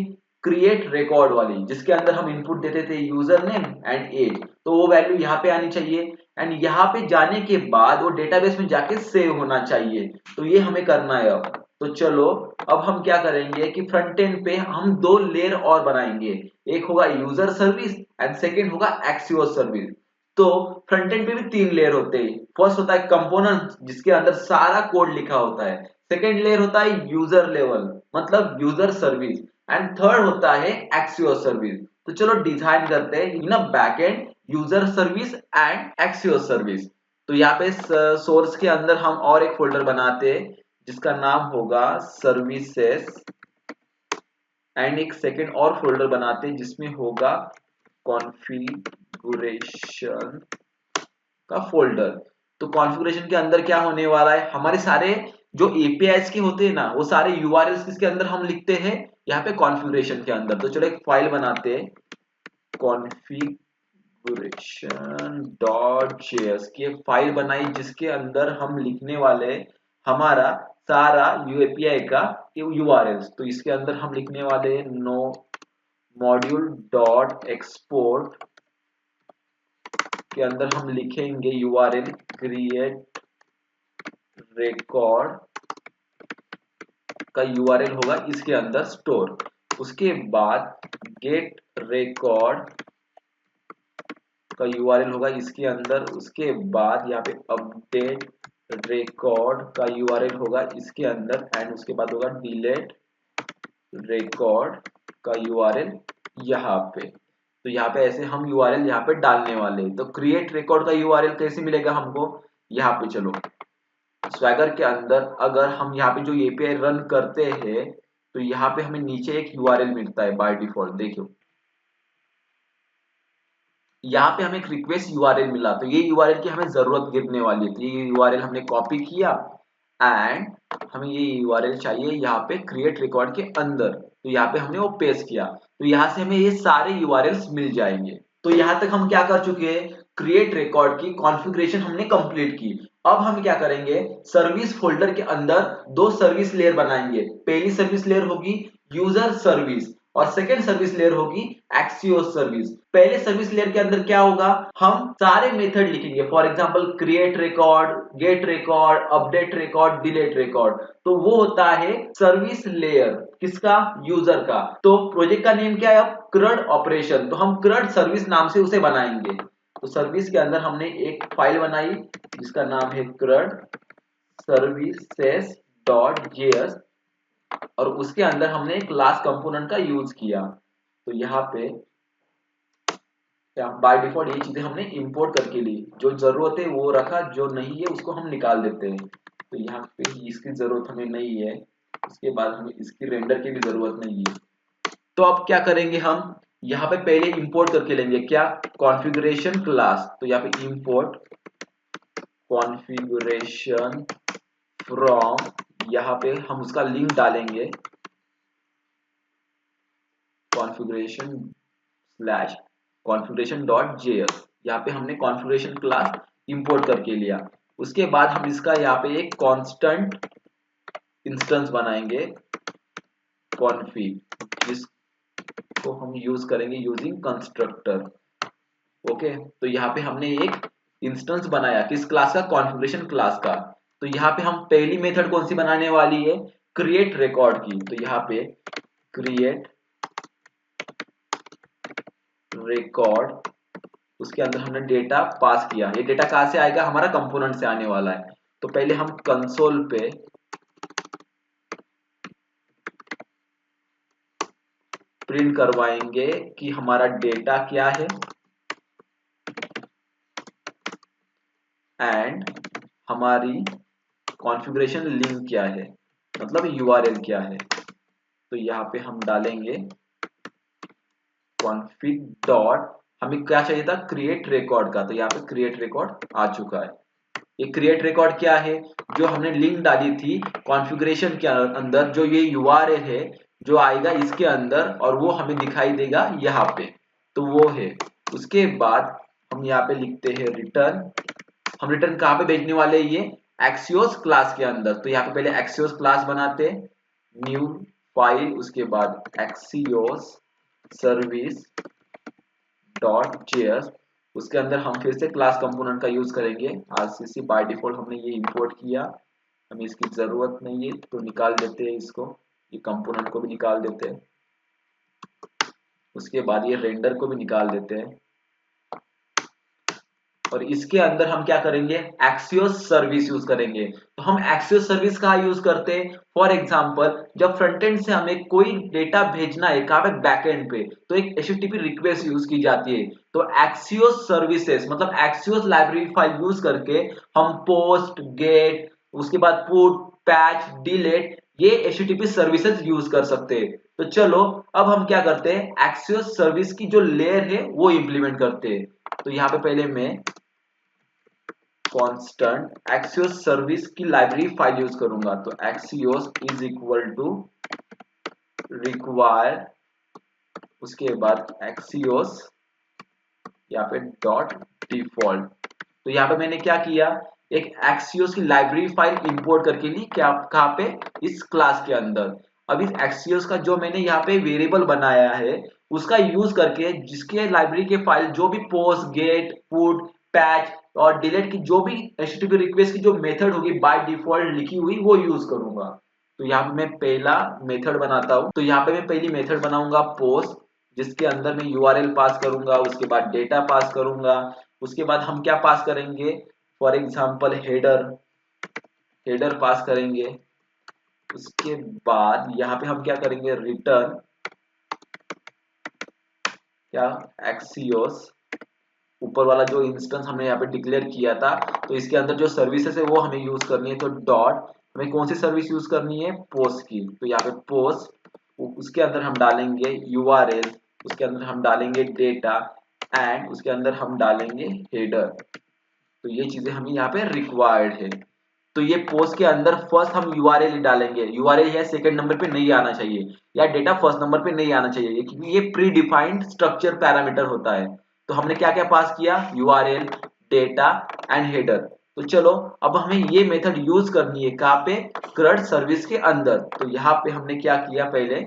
क्रिएट रिकॉर्ड वाली, जिसके अंदर हम इनपुट देते थे यूजर नेम एंड एज। तो वो वैल्यू यहाँ पे आनी चाहिए एंड यहाँ पे जाने के बाद वो डेटाबेस में जाके सेव होना चाहिए। तो ये हमें करना है अब। तो चलो, अब हम क्या करेंगे कि फ्रंट एंड पे हम दो लेयर और बनाएंगे। एक होगा यूजर सर्विस एंड सेकेंड होगा एक्सियोस सर्विस। तो फ्रंट एंड पे भी तीन लेयर होते हैं। फर्स्ट होता है कंपोनेंट, जिसके अंदर सारा कोड लिखा होता है। सेकेंड लेयर होता है यूजर लेवल, मतलब यूजर सर्विस। एंड थर्ड होता है एक्सियोस सर्विस। तो चलो डिजाइन करते हैं in back and user service and Axios service. तो यहाँ पे सोर्स के अंदर हम और एक फोल्डर बनाते हैं जिसका नाम होगा सर्विसेस एंड एक सेकेंड और फोल्डर बनाते हैं जिसमें होगा कॉन्फ़िगरेशन का फोल्डर। तो कॉन्फ़िगरेशन के अंदर क्या होने वाला है, हमारे सारे जो एपीआईज के होते हैं ना, वो सारे यूआरएल्स किसके अंदर हम लिखते हैं, यहाँ पे कॉन्फ़िगरेशन के अंदर। तो चलो एक फाइल बनाते हैं configuration.js की एक फाइल बनाई जिसके अंदर हम लिखने वाले हमारा सारा यूएपीआई का यूआरएल्स। तो इसके अंदर हम लिखने वाले नो मॉड्यूल डॉट एक्सपोर्ट के अंदर हम लिखेंगे यूआरएल क्रिएट रिकॉर्ड का यूआरएल होगा इसके अंदर स्टोर। उसके बाद गेट रिकॉर्ड का यूआरएल होगा इसके अंदर। उसके बाद यहाँ पे अपडेट रिकॉर्ड का यूआरएल होगा इसके अंदर एंड उसके बाद होगा डिलीट रिकॉर्ड का यूआरएल यहाँ पे। तो यहाँ पे ऐसे हम यूआरएल यहाँ पे डालने वाले हैं। तो क्रिएट रिकॉर्ड का यूआरएल कैसे मिलेगा हमको, यहाँ पे चलो स्वैगर के अंदर अगर हम यहाँ पे जो एपीआई रन करते हैं तो यहाँ पे हमें नीचे एक यूआरएल मिलता है बाय डिफॉल्ट। देखो यहाँ पे हमें एक रिक्वेस्ट यूआरएल मिला, तो ये यूआरएल की हमें जरूरत गिरने वाली है। तो ये यूआरएल हमने कॉपी किया एंड हमें ये यूआरएल चाहिए यहाँ पे क्रिएट रिकॉर्ड के अंदर। तो यहाँ पे हमने वो पेस्ट किया, तो यहाँ से हमें ये सारे यूआरएल्स मिल जाएंगे। तो यहाँ तक हम क्या कर चुके हैं, क्रिएट रिकॉर्ड की कॉन्फ़िगरेशन हमने कंप्लीट की। अब हम क्या करेंगे, सर्विस फोल्डर के अंदर दो सर्विस लेयर बनाएंगे। पहली सर्विस लेयर होगी यूजर सर्विस और सेकेंड सर्विस लेयर होगी एक्सियोस सर्विस। पहले सर्विस लेयर के अंदर क्या होगा, हम सारे मेथड लिखेंगे। For example create record, get record, update record, delete record. तो वो होता है सर्विस लेयर किसका, यूजर का। तो प्रोजेक्ट का नेम क्या है, अब CRUD ऑपरेशन। तो हम CRUD सर्विस नाम से उसे बनाएंगे। तो सर्विस के अंदर हमने एक फाइल बनाई जिसका नाम है CRUD services.js और उसके अंदर हमने क्लास कंपोनेंट का यूज किया। तो यहाँ पे बाय डिफॉल्ट ये चीजें हमने इंपोर्ट करके ली, जो जरूरत है वो रखा, जो नहीं है उसको हम निकाल देते हैं। तो यहाँ पे इसकी जरूरत हमें नहीं है, उसके बाद हमें इसकी रेंडर की भी जरूरत नहीं है। तो अब क्या करेंगे, हम यहाँ पे पहले इंपोर्ट करके लेंगे क्या, कॉन्फ़िगरेशन क्लास। तो यहाँ पे इंपोर्ट कॉन्फ़िगरेशन फ्रॉम, यहाँ पे हम उसका लिंक डालेंगे कॉन्फ़िगरेशन स्लैश configuration.js। यहाँ पे हमने कॉन्फ़िगरेशन क्लास इंपोर्ट करके लिया। उसके बाद हम इसका यहाँ पे एक कांस्टेंट इंस्टेंस बनाएंगे config, जिसको हम यूज करेंगे यूजिंग कंस्ट्रक्टर। ओके, तो यहाँ पे हमने एक इंस्टेंस बनाया किस क्लास का, कॉन्फ़िगरेशन क्लास का। तो यहाँ पे हम पहली मेथड कौन सी बनाने वाली है, क्रिएट रिकॉर्ड की। तो यहाँ पे क्रिएट रिकॉर्ड, उसके अंदर हमने डेटा पास किया। ये डेटा कहां से आएगा, हमारा कंपोनेंट से आने वाला है। तो पहले हम कंसोल पे प्रिंट करवाएंगे कि हमारा डेटा क्या है, एंड हमारी कॉन्फ़िगरेशन लिंक क्या है, मतलब यूआरएल क्या है। तो यहाँ पे हम डालेंगे कॉन्फ़िग डॉट, हमें क्या चाहिए था, क्रिएट रिकॉर्ड का, तो यहाँ पे क्रिएट रिकॉर्ड आ चुका है। ये क्रिएट रिकॉर्ड क्या है, जो हमने लिंक डाली थी कॉन्फ़िगरेशन के अंदर, जो ये यूआरएल है जो आएगा इसके अंदर और वो हमें दिखाई देगा यहाँ पे, तो वो है। उसके बाद हम यहाँ पे लिखते हैं रिटर्न। हम रिटर्न कहाँ पे भेजने वाले हैं, ये एक्सियोस क्लास के अंदर। तो यहाँ पे पहले एक्सियोस क्लास बनाते, न्यू फाइल, उसके बाद एक्सियोस सर्विस डॉट जेएस, उसके अंदर हम फिर से क्लास कंपोनेंट का यूज करेंगे। आरसीसी बाय डिफॉल्ट हमने ये इंपोर्ट किया, हमें इसकी जरूरत नहीं है तो निकाल देते हैं इसको, ये कंपोनेंट को भी निकाल देते हैं। उसके बाद ये रेंडर को भी निकाल देते हैं और इसके अंदर हम क्या करेंगे, एक्सियोस सर्विस यूज करेंगे। तो हम एक्सियोस सर्विस कहाँ यूज करते हैं, फॉर एग्जांपल जब फ्रंट एंड से हमें कोई डेटा भेजना है कहाँ पे, बैकएंड पे, तो एक एचटीटीपी रिक्वेस्ट यूज की जाती है। तो एक्सियोस सर्विसेज मतलब एक्सियोस लाइब्रेरी फाइल यूज करके हम पोस्ट, गेट, उसके बाद पुट, पैच, डिलीट, ये एचटीटीपी सर्विसेज यूज कर सकते हैं। तो चलो अब हम क्या करते हैं, एक्सियोस सर्विस की जो लेयर है वो इंप्लीमेंट करते हैं। तो यहाँ पे पहले मैं कांस्टेंट एक्सियोस सर्विस की लाइब्रेरी फाइल यूज करूंगा। तो Axios is equal to require, उसके बाद एक्सियोस यहाँ पे डॉट डिफॉल्ट। तो यहाँ पे मैंने क्या किया, एक एक्सियोस की लाइब्रेरी फाइल इंपोर्ट करके ली, क्या कहाँ पे, इस क्लास के अंदर। अब इस एक्सियोस का जो मैंने यहाँ पे वेरिएबल बनाया है उसका यूज करके जिसके लाइब्रेरी के फाइल जो भी पोस्ट, गेट, पुट, पैच और डिलीट की जो भी एचटीटीपी रिक्वेस्ट की जो मेथड होगी बाय डिफॉल्ट लिखी हुई वो यूज करूंगा। तो यहाँ पे मैं पहला मेथड बनाता हूँ। तो यहाँ पे मैं पहली मेथड बनाऊंगा पोस्ट, जिसके अंदर मैं यूआरएल पास करूंगा, उसके बाद डेटा पास करूंगा। उसके बाद हम क्या पास करेंगे, फॉर एग्जांपल हेडर, हेडर पास करेंगे। उसके बाद यहाँ पे हम क्या करेंगे, रिटर्न क्या, एक्सियोस, ऊपर वाला जो इंस्टेंस हमने यहाँ पे डिक्लेयर किया था, तो इसके अंदर जो सर्विसेज है वो हमें यूज करनी है। तो डॉट, हमें कौन सी सर्विस यूज करनी है, पोस्ट की। तो यहाँ पे पोस्ट, उसके अंदर हम डालेंगे यूआरएल, उसके अंदर हम डालेंगे डेटा एंड उसके अंदर हम डालेंगे हेडर। तो ये चीजें हमें यहाँ पे रिक्वायर्ड है। तो ये पोस्ट के अंदर फर्स्ट हम यूआरएल डालेंगे, यूआरएल या सेकंड नंबर पे नहीं आना चाहिए या डेटा फर्स्ट नंबर पे नहीं आना चाहिए क्योंकि ये प्री डिफाइंड स्ट्रक्चर पैरामीटर होता है। तो हमने क्या क्या पास किया, यूआरएल, डेटा एंड हेडर। तो चलो अब हमें ये मेथड यूज करनी है कहाँ पे, CRUD सर्विस के अंदर। तो यहाँ पे हमने क्या किया पहले,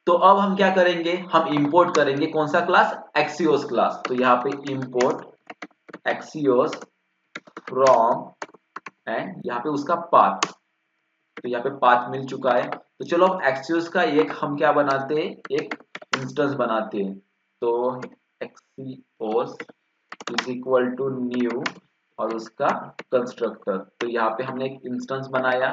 तो अब हम क्या करेंगे, हम इंपोर्ट करेंगे कौन सा क्लास, एक्सियोस क्लास। तो यहाँ पे इंपोर्ट एक्सियोस फ्रॉम एंड यहाँ पे उसका पाथ। तो यहाँ पे पाथ मिल चुका है। तो चलो अब एक्सियोस का एक हम क्या बनाते हैं, एक इंस्टेंस बनाते हैं। तो Axios is equal to new और उसका कंस्ट्रक्टर। तो यहाँ पे हमने एक इंस्टेंस बनाया।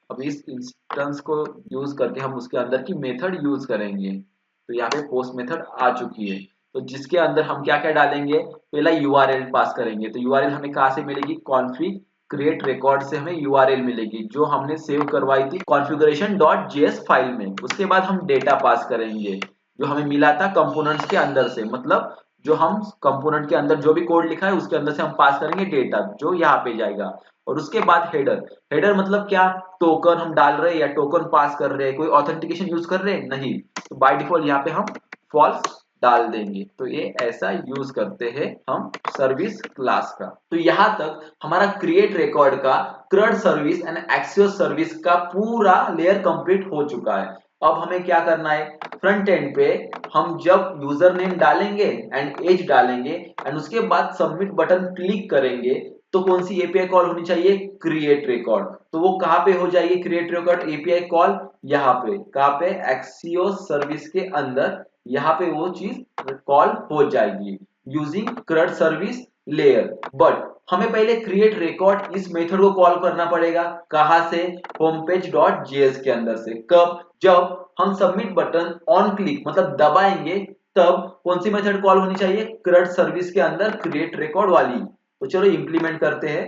अब इस इंस्टेंस को यूज करके हम उसके अंदर की मेथड यूज करेंगे। तो यहाँ पे पोस्ट मेथड आ चुकी है। तो जिसके अंदर हम क्या क्या डालेंगे, पहला यूआरएल पास करेंगे। तो यूआरएल हमें कहाँ से मिलेगी, कॉन्फिग क्रिएट रिकॉर्ड से हमें यूआरएल मिलेगी जो हमने सेव करवाई थी कॉन्फ़िगरेशन डॉट जेएस फाइल में। उसके बाद हम डेटा पास करेंगे जो हमें मिला था कंपोनेंट्स के अंदर से, मतलब जो हम कंपोनेंट के अंदर जो भी कोड लिखा है उसके अंदर से हम पास करेंगे डेटा जो यहाँ पे जाएगा। और उसके बाद हेडर, हेडर मतलब क्या, टोकन हम डाल रहे हैं या टोकन पास कर रहे हैं, कोई ऑथेंटिकेशन यूज कर रहे हैं नहीं, तो बाय डिफॉल्ट यहाँ पे हम फॉल्स डाल देंगे। तो ये ऐसा यूज करते हैं हम सर्विस क्लास का। तो यहां तक हमारा क्रिएट रिकॉर्ड का CRUD service and Axios service का पूरा लेयर कंप्लीट हो चुका है। अब हमें क्या करना है, फ्रंट एंड पे हम जब यूजर नेम डालेंगे एंड एज डालेंगे एंड उसके बाद सबमिट बटन क्लिक करेंगे तो कौन सी एपीआई कॉल होनी चाहिए, क्रिएट रिकॉर्ड। तो वो कहां पे हो जाएगी क्रिएट रिकॉर्ड एपीआई कॉल, यहाँ पे, कहां पे, एक्सियोस सर्विस के अंदर, यहाँ पे वो चीज कॉल हो जाएगी using CRUD service layer. But हमें पहले क्रिएट रिकॉर्ड इस मेथड को कॉल करना पड़ेगा, कहां से, होमपेज डॉट जेएस के अंदर से। कब, जब हम सबमिट बटन ऑन क्लिक मतलब दबाएंगे तब कौन सी मेथड कॉल होनी चाहिए, CRUD सर्विस के अंदर क्रिएट रिकॉर्ड वाली। तो चलो इंप्लीमेंट करते हैं।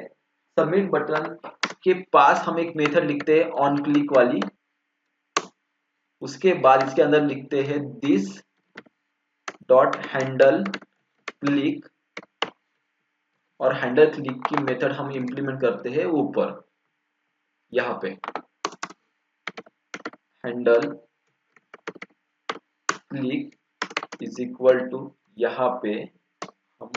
सबमिट बटन के पास हम एक मेथड लिखते हैं ऑन क्लिक वाली, उसके बाद इसके अंदर लिखते हैं दिस डॉट हैंडल क्लिक, और हैंडल क्लिक की मेथड हम इंप्लीमेंट करते हैं ऊपर यहाँ पे। Handle click is equal to, यहाँ पे हम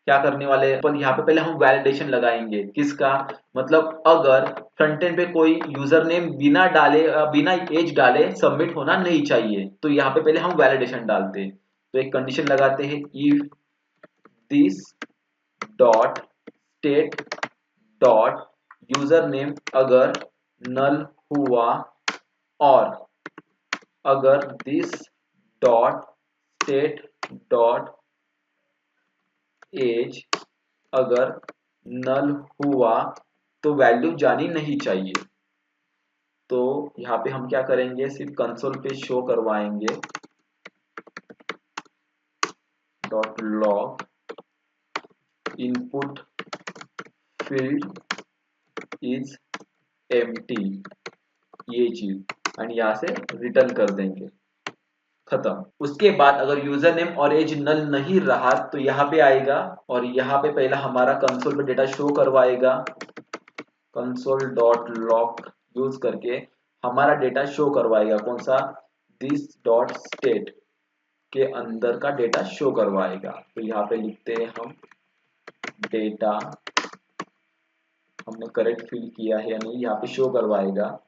क्या करने वाले हैं, पर यहाँ पे पहले हम वैलिडेशन लगाएंगे। किसका मतलब, अगर फ्रंट एंड पे कोई यूजर नेम बिना डाले बिना एज डाले सबमिट होना नहीं चाहिए, तो यहाँ पे पहले हम वैलिडेशन डालते हैं। तो एक कंडीशन लगाते हैं, if this dot state dot user name अगर नल हुआ, और अगर this dot state dot age अगर नल हुआ तो वैल्यू जानी नहीं चाहिए। तो यहाँ पे हम क्या करेंगे, सिर्फ कंसोल पे शो करवाएंगे dot log input field is empty, ये चीज, एंड यहाँ से रिटर्न कर देंगे, खत्म। उसके बाद अगर यूजर नेम और एज नल नहीं रहा तो यहाँ पे आएगा, और यहाँ पे पहला हमारा कंसोल पे डेटा शो करवाएगा। कंसोल डॉट लॉग यूज करके हमारा डेटा शो करवाएगा, कौन सा, दिस डॉट स्टेट के अंदर का डेटा शो करवाएगा। तो यहाँ पे लिखते हैं हम डेटा, हमने करेक्ट फिल किया है या नहीं, यहाँ पे शो करवाएगा।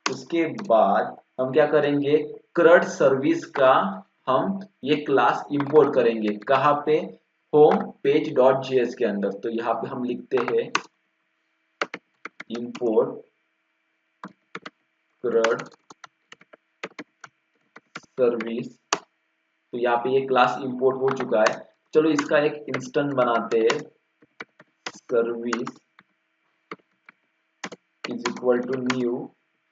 उसके बाद हम क्या करेंगे, CRUD सर्विस का हम ये क्लास इंपोर्ट करेंगे, कहाँ पे, होम पेज डॉट जेएस के अंदर। तो यहाँ पे हम लिखते हैं इंपोर्ट CRUD सर्विस। तो यहाँ पे ये क्लास इंपोर्ट हो चुका है। चलो इसका एक इंस्टेंस बनाते हैं, service is equal to new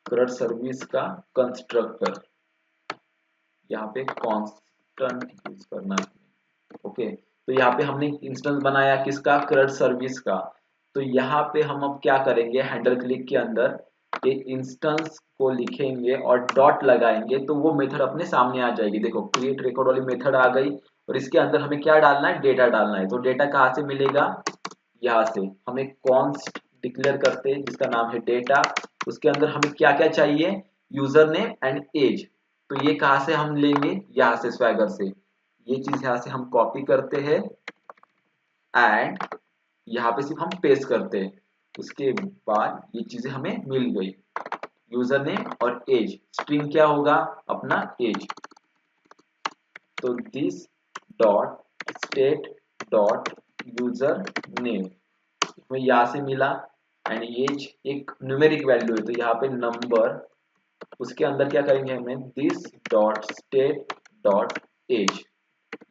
CRUD service का कंस्ट्रक्टर, यहाँ पे कांस्टेंट यूज करना है। ओके, तो यहाँ पे हमने इंस्टेंस बनाया किसका, CRUD सर्विस का। तो यहाँ पे हम अब क्या करेंगे, हैंडल क्लिक के अंदर एक इंस्टेंस को लिखेंगे और डॉट लगाएंगे, तो वो मेथड अपने सामने आ जाएगी। देखो क्रिएट रिकॉर्ड वाली मेथड आ गई, और इसके अंदर हमें क्या डालना है, डेटा डालना है। तो डेटा कहाँ से मिलेगा, यहाँ से हम एक कॉन्स्ट डिक्लेयर करते हैं जिसका नाम है डेटा। उसके अंदर हमें क्या क्या चाहिए, यूजर नेम एंड एज। तो ये कहाँ से हम लेंगे, यहाँ से स्वैगर से। ये चीज यहाँ से हम कॉपी करते हैं एंड यहाँ पे सिर्फ हम पेस्ट करते हैं। उसके बाद ये चीजें हमें मिल गई, यूजर नेम और एज। स्ट्रिंग क्या होगा, अपना एज। तो this dot state dot user name हमें यहाँ से मिला, एंड एज एक न्यूमेरिक वैल्यू है तो यहाँ पे नंबर। उसके अंदर क्या करेंगे, हमें this dot state dot age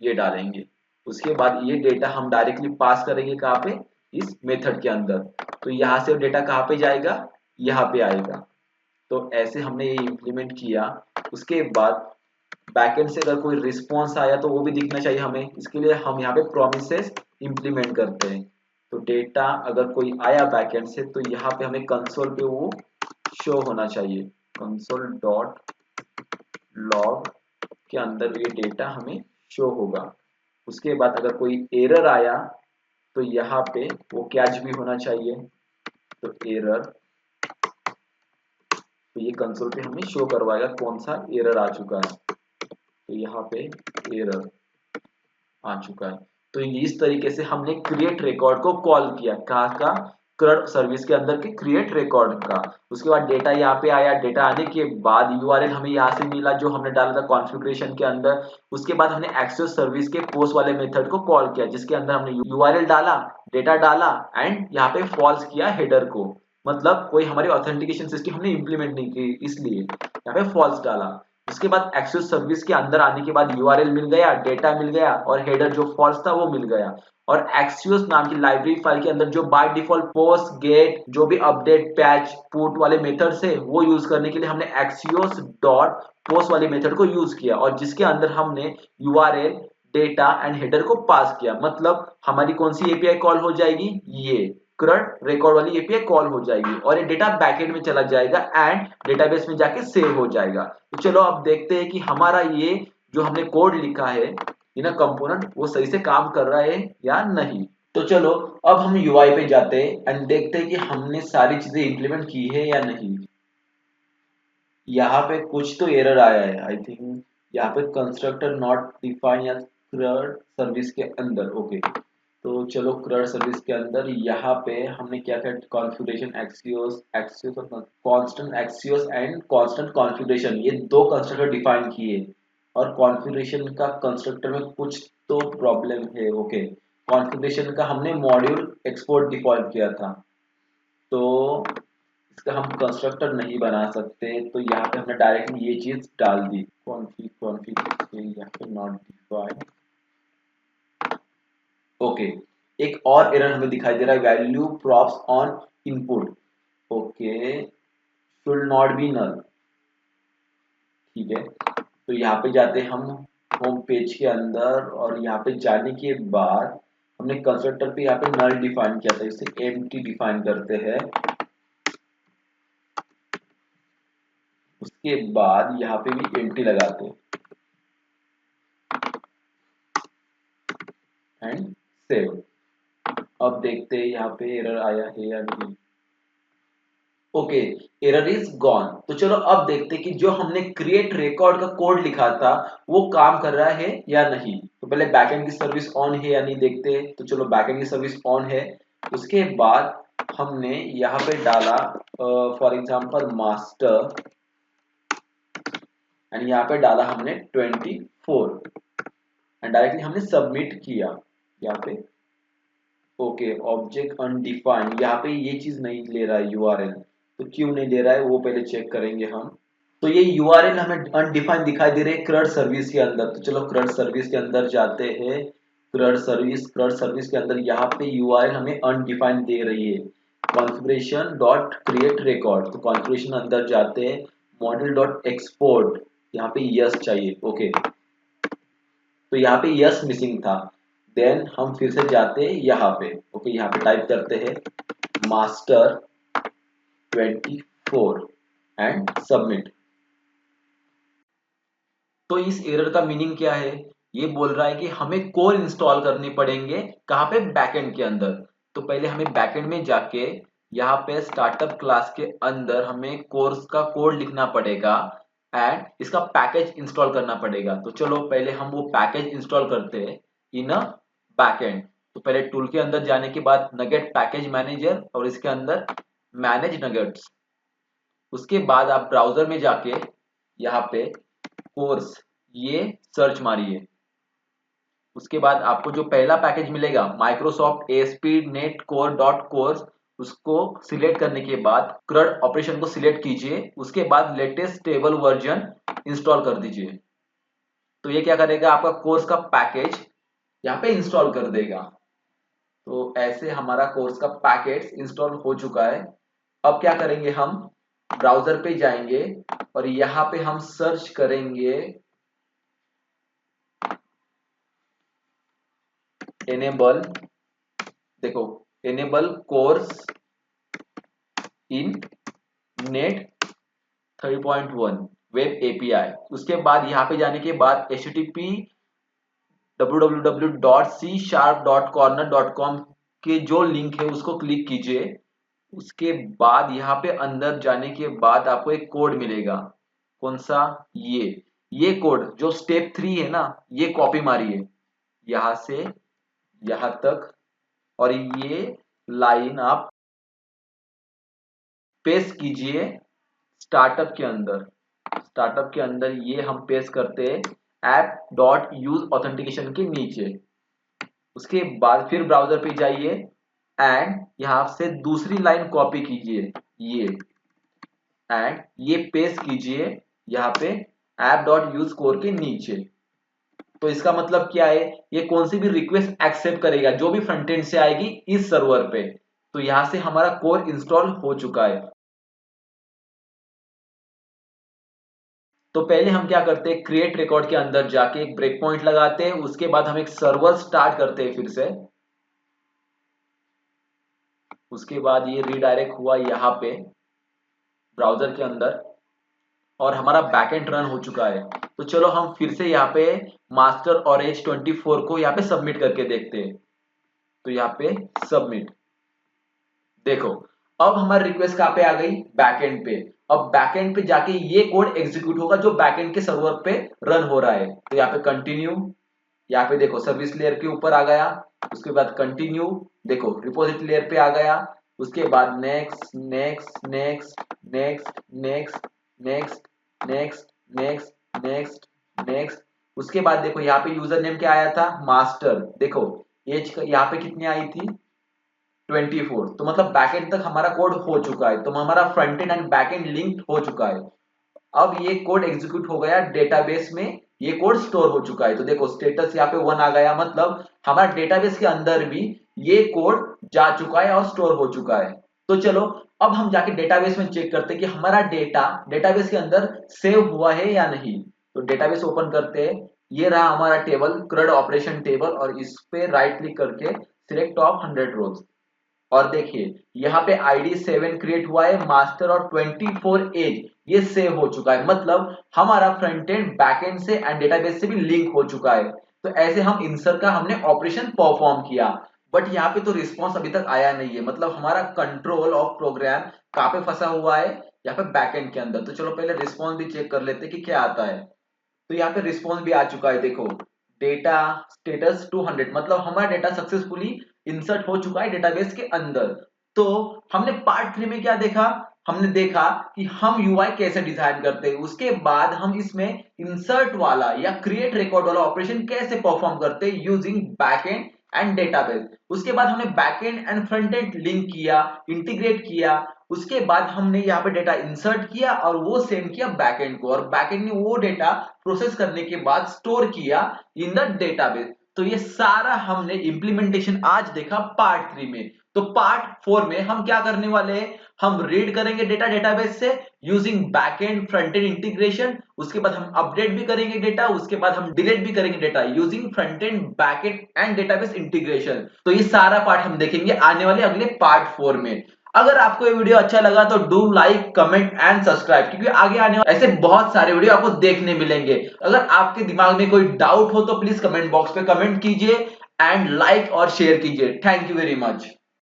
ये डालेंगे। उसके बाद ये डेटा हम डायरेक्टली पास करेंगे कहाँ पे, इस मेथड के अंदर। तो यहाँ से डेटा कहाँ पे जाएगा, यहाँ पे आएगा। तो ऐसे हमने ये इंप्लीमेंट किया। उसके बाद बैकएंड से अगर कोई रिस्पॉन्स आया तो वो भी दिखना चाहिए हमें, इसके लिए हम यहाँ पे प्रोमिसेस इंप्लीमेंट करते हैं। तो डेटा अगर कोई आया बैकएंड से तो यहाँ पे हमें कंसोल पे वो शो होना चाहिए, कंसोल डॉट लॉग के अंदर ये डेटा हमें शो होगा। उसके बाद अगर कोई एरर आया तो यहाँ पे वो कैच भी होना चाहिए। तो एरर, तो ये कंसोल पे हमें शो करवाएगा कौन सा एरर आ चुका है। तो यहाँ पे एरर आ चुका है। तो इस तरीके से हमने क्रिएट रिकॉर्ड को कॉल किया, कहाँ का, CRUD सर्विस के अंदर के क्रिएट रिकॉर्ड का। उसके बाद डेटा यहाँ पे आया, डेटा आने के बाद यूआरएल हमें यहाँ से मिला जो हमने डाला था कॉन्फ़िगरेशन के अंदर। उसके बाद हमने एक्सेस सर्विस के पोस्ट वाले मेथड को कॉल किया जिसके अंदर हमने यूआरएल डाला, डेटा डाला एंड यहाँ पे फॉल्स किया हेडर को, मतलब कोई हमारी ऑथेंटिकेशन सिस्टम हमने इंप्लीमेंट नहीं की इसलिए यहाँ पे फॉल्स डाला। उसके बाद एक्सेस सर्विस के अंदर आने के बाद यूआरएल मिल गया, डेटा मिल गया और हेडर जो फॉल्स था वो मिल गया। और एक्सियोस नाम की लाइब्रेरी फाइल के अंदर जो बाय डिफॉल्ट पोस्ट गेट जो भी अपडेट पैच पुट वाले मेथड्स है वो यूज करने के लिए हमने एक्सियोस डॉट पोस्ट वाले मेथड को यूज किया और जिसके अंदर हमने यूआरएल डेटा एंड हेडर को पास किया। मतलब हमारी कौन सी एपीआई कॉल हो जाएगी, ये CRUD रिकॉर्ड वाली एपीआई कॉल हो जाएगी और ये डेटा बैकएंड में चला जाएगा एंड डेटाबेस में जाके सेव हो जाएगा। तो चलो अब देखते हैं कि हमारा ये जो हमने कोड लिखा है ये ना कंपोनेंट वो सही से काम कर रहा है या नहीं। तो चलो अब हम यूआई पे जाते हैं एंड देखते हैं कि हमने सारी चीजें इंप्लीमेंट की है या नहीं। यहाँ पे कुछ तो एरर आया है आई थिंक, यहाँ पे constructor not define as CRUD service के अंदर। ओके तो चलो CRUD सर्विस के अंदर यहाँ पे हमने क्या किया, कॉन्फ़िगरेशन एक्सियोस एक्सियोस और constant Axios and constant configuration ये दो कंस्ट्रक्टर डिफाइन किए और कॉन्फ़िगरेशन का कंस्ट्रक्टर में कुछ तो प्रॉब्लम है। ओके कॉन्फ़िगरेशन का हमने मॉड्यूल एक्सपोर्ट डिफॉल्ट किया था तो इसका हम कंस्ट्रक्टर नहीं बना सकते, तो यहाँ पे हमने डायरेक्टली ये चीज डाल दी कॉन्फिग कॉन्फिग यहाँ पे नॉट डिफाइंड। ओके एक और एरर हमें दिखाई दे रहा है, value props on input. Okay should not be null. ठीक है तो यहाँ पे जाते हम होम पेज के अंदर और यहाँ पे जाने के बाद हमने कंस्ट्रक्टर पे यहाँ पे नल डिफाइन किया था, इसे एम्प्टी डिफाइन करते हैं। उसके बाद यहाँ पे भी एम्प्टी लगाते एंड सेव। अब देखते हैं यहाँ पे एरर आया है या नहीं। Okay error is gone. तो चलो अब देखते हैं कि जो हमने क्रिएट रिकॉर्ड का कोड लिखा था वो काम कर रहा है या नहीं। तो पहले बैकएंड की सर्विस ऑन है या नहीं देखते हैं। तो चलो बैकएंड की सर्विस ऑन है। उसके बाद हमने यहाँ पे डाला फॉर एग्जांपल मास्टर एंड यहाँ पे डाला हमने 24 एंड डायरेक्टली हमने सबमिट किया यहाँ पे। ओके ऑब्जेक्ट अनडिफाइंड, यहाँ पे ये चीज नहीं ले रहा है यूआरएल, तो क्यों नहीं ले रहा है वो पहले चेक करेंगे हम। तो ये यूआरएल हमें अनडिफाइंड दिखाई दे रहे हैं CRUD सर्विस के अंदर। तो चलो CRUD सर्विस के अंदर जाते हैं। CRUD सर्विस के अंदर यहाँ पे यूआरएल हमें अनडिफाइंड दे रही है, कॉन्फ़िगरेशन डॉट क्रिएट रिकॉर्ड। तो कॉन्फ़िगरेशन अंदर जाते हैं, मॉड्यूल डॉट एक्सपोर्ट यहाँ पे यस चाहिए। ओके तो यहाँ पे यस मिसिंग था। देन हम फिर से जाते हैं यहाँ पे। ओके यहाँ पे टाइप करते हैं मास्टर 24 एंड सबमिट। तो इस एरर का मीनिंग क्या है, ये बोल रहा है कि हमें कोर इंस्टॉल करने पड़ेंगे कहाँ पे, बैकएंड के अंदर। तो पहले हमें बैकएंड में जाके यहाँ पे स्टार्टअप क्लास के अंदर हमें कोर्स का कोड लिखना पड़ेगा एंड इसका पैकेज इंस्टॉल करना पड़ेगा। तो चलो पहले हम वो पैकेज इंस्टॉल करते हैं इन अ बैकएंड। तो पहले टूल के अंदर जाने के बाद नगेट पैकेज मैनेजर और इसके अंदर मैनेज नगेट्स। उसके बाद आप ब्राउजर में जाके यहाँ पे कोर्स ये सर्च मारिए। उसके बाद आपको जो पहला पैकेज मिलेगा Microsoft ASP.NET Core dot course, उसको सिलेक्ट करने के बाद CRUD ऑपरेशन को सिलेक्ट कीजिए। उसके बाद लेटेस्ट स्टेबल वर्जन इंस्टॉल कर दीजिए। तो ये क्या करेगा, आपका कोर्स का पैकेज यहाँ पे इंस्टॉल कर देगा। तो ऐसे हमारा कोर्स का पैकेज इंस्टॉल हो चुका है। अब क्या करेंगे, हम ब्राउजर पे जाएंगे और यहाँ पे हम सर्च करेंगे एनेबल, देखो enable course in net 3.1 web API. उसके बाद यहाँ पे जाने के बाद http www.c#.corner.com के जो लिंक है उसको क्लिक कीजिए। उसके बाद यहाँ पे अंदर जाने के बाद आपको एक कोड मिलेगा, कौन सा, ये कोड जो स्टेप 3 है ना, ये कॉपी मारिए यहाँ से यहाँ तक और ये लाइन आप पेस्ट कीजिए स्टार्टअप के अंदर। स्टार्टअप के अंदर ये हम पेस्ट करते हैं ऐप डॉट यूज ऑथेंटिकेशन के नीचे। उसके बाद फिर ब्राउजर पे जाइए एंड यहाँ से दूसरी लाइन कॉपी कीजिए ये एंड ये पेस्ट कीजिए यहाँ पे ऐप डॉट यूज कोर के नीचे। तो इसका मतलब क्या है, ये कौन सी भी रिक्वेस्ट एक्सेप्ट करेगा जो भी फ्रंट एंड से आएगी इस सर्वर पे। तो यहां से हमारा कोर इंस्टॉल हो चुका है। तो पहले हम क्या करते हैं, क्रिएट रिकॉर्ड के अंदर जाके एक ब्रेक पॉइंट लगाते हैं, उसके बाद हम एक सर्वर स्टार्ट करते हैं फिर से। उसके बाद ये रीडायरेक्ट हुआ यहाँ पे ब्राउजर के अंदर और हमारा बैकएंड रन हो चुका है। तो चलो हम फिर से यहाँ पे मास्टर और एज 24 को यहाँ पे सबमिट करके देखते हैं। तो यहाँ पे सबमिट, देखो अब हमारी रिक्वेस्ट कहाँ पे आ गई, बैकएंड पे। अब बैकएंड पे जाके ये कोड एग्जीक्यूट होगा जो बैकएंड के सर्वर पे रन हो रहा है। तो यहाँ पे कंटिन्यू, यहाँ पे देखो सर्विस लेयर के ऊपर आ गया, उसके बाद कंटिन्यू, देखो रिपोजिटरी लेयर पे आ गया, उसके बाद next next next next next next next next next next. उसके बाद देखो यहाँ पे यूजर नेम क्या आया था, मास्टर, देखो एज यहाँ पे कितनी आई थी 24। तो मतलब बैकएंड तक हमारा कोड हो चुका है, तो हमारा front end and backend linked हो चुका है। अब ये कोड एग्जीक्यूट हो गया डेटाबेस में, ये कोड स्टोर हो चुका है। तो देखो स्टेटस यहाँ पे 1 आ गया, मतलब हमारा डेटाबेस के अंदर भी ये कोड जा चुका है और स्टोर हो चुका है। तो चलो अब हम जाके डेटाबेस में चेक करते हैं कि हमारा डेटा डेटाबेस के अंदर सेव हुआ है या नहीं। तो डेटाबेस ओपन करते हैं, ये रहा हमारा टेबल CRUD ऑपरेशन टेबल, और इस पे राइट क्लिक करके सिलेक्ट टॉप 100 रोज। और देखिए यहाँ पे आईडी 7 क्रिएट हुआ है, मास्टर और 24 एज ये सेव हो चुका है, मतलब हमारा फ्रंट एंड बैक एंड से एंड डेटाबेस से भी लिंक हो चुका है। तो ऐसे हम इंसर्ट का हमने ऑपरेशन परफॉर्म किया। बट यहाँ पे तो रिस्पॉन्स अभी तक आया नहीं है, मतलब हमारा कंट्रोल ऑफ प्रोग्राम कहाँ पे फंसा हुआ है, यहाँ पे बैकएंड के अंदर। तो चलो पहले रिस्पॉन्स भी चेक कर लेते हैं कि क्या आता है। तो यहाँ पे रिस्पॉन्स भी आ चुका है, देखो डेटा स्टेटस 200, मतलब हमारा डेटा सक्सेसफुली इंसर्ट हो चुका है डेटाबेस के अंदर। तो हमने पार्ट 3 में क्या देखा, हमने देखा कि हम यूआई कैसे डिजाइन करते हैं, उसके बाद हम इसमें इंसर्ट वाला या क्रिएट रिकॉर्ड वाला ऑपरेशन कैसे परफॉर्म करते हैं यूजिंग बैकएंड एंड डेटाबेस। उसके बाद हमने backend and front end link किया, इंटीग्रेट किया। उसके बाद हमने यहाँ पे डेटा इंसर्ट किया और वो सेंड किया बैकएंड को, और बैकएंड ने वो डेटा प्रोसेस करने के बाद स्टोर किया इन द डेटाबेस। तो ये सारा हमने इंप्लीमेंटेशन आज देखा पार्ट 3 में। तो पार्ट 4 में हम क्या करने वाले हैं, हम रीड करेंगे डेटा डेटाबेस से using backend front end integration, उसके बाद हम अपडेट भी करेंगे डेटा, उसके बाद हम डिलीट भी करेंगे data using front end backend and database integration. तो ये सारा पार्ट हम देखेंगे आने वाले अगले पार्ट 4 में। अगर आपको ये वीडियो अच्छा लगा तो do like comment and subscribe, क्योंकि आगे आने वाले ऐसे बहुत सारे वीडियो आपको देखने मिलेंगे। अगर आपके दिमाग में कोई डाउट हो तो प्लीज कमेंट बॉक्स पे कमेंट कीजिए एंड लाइक और शेयर कीजिए। Thank you very much.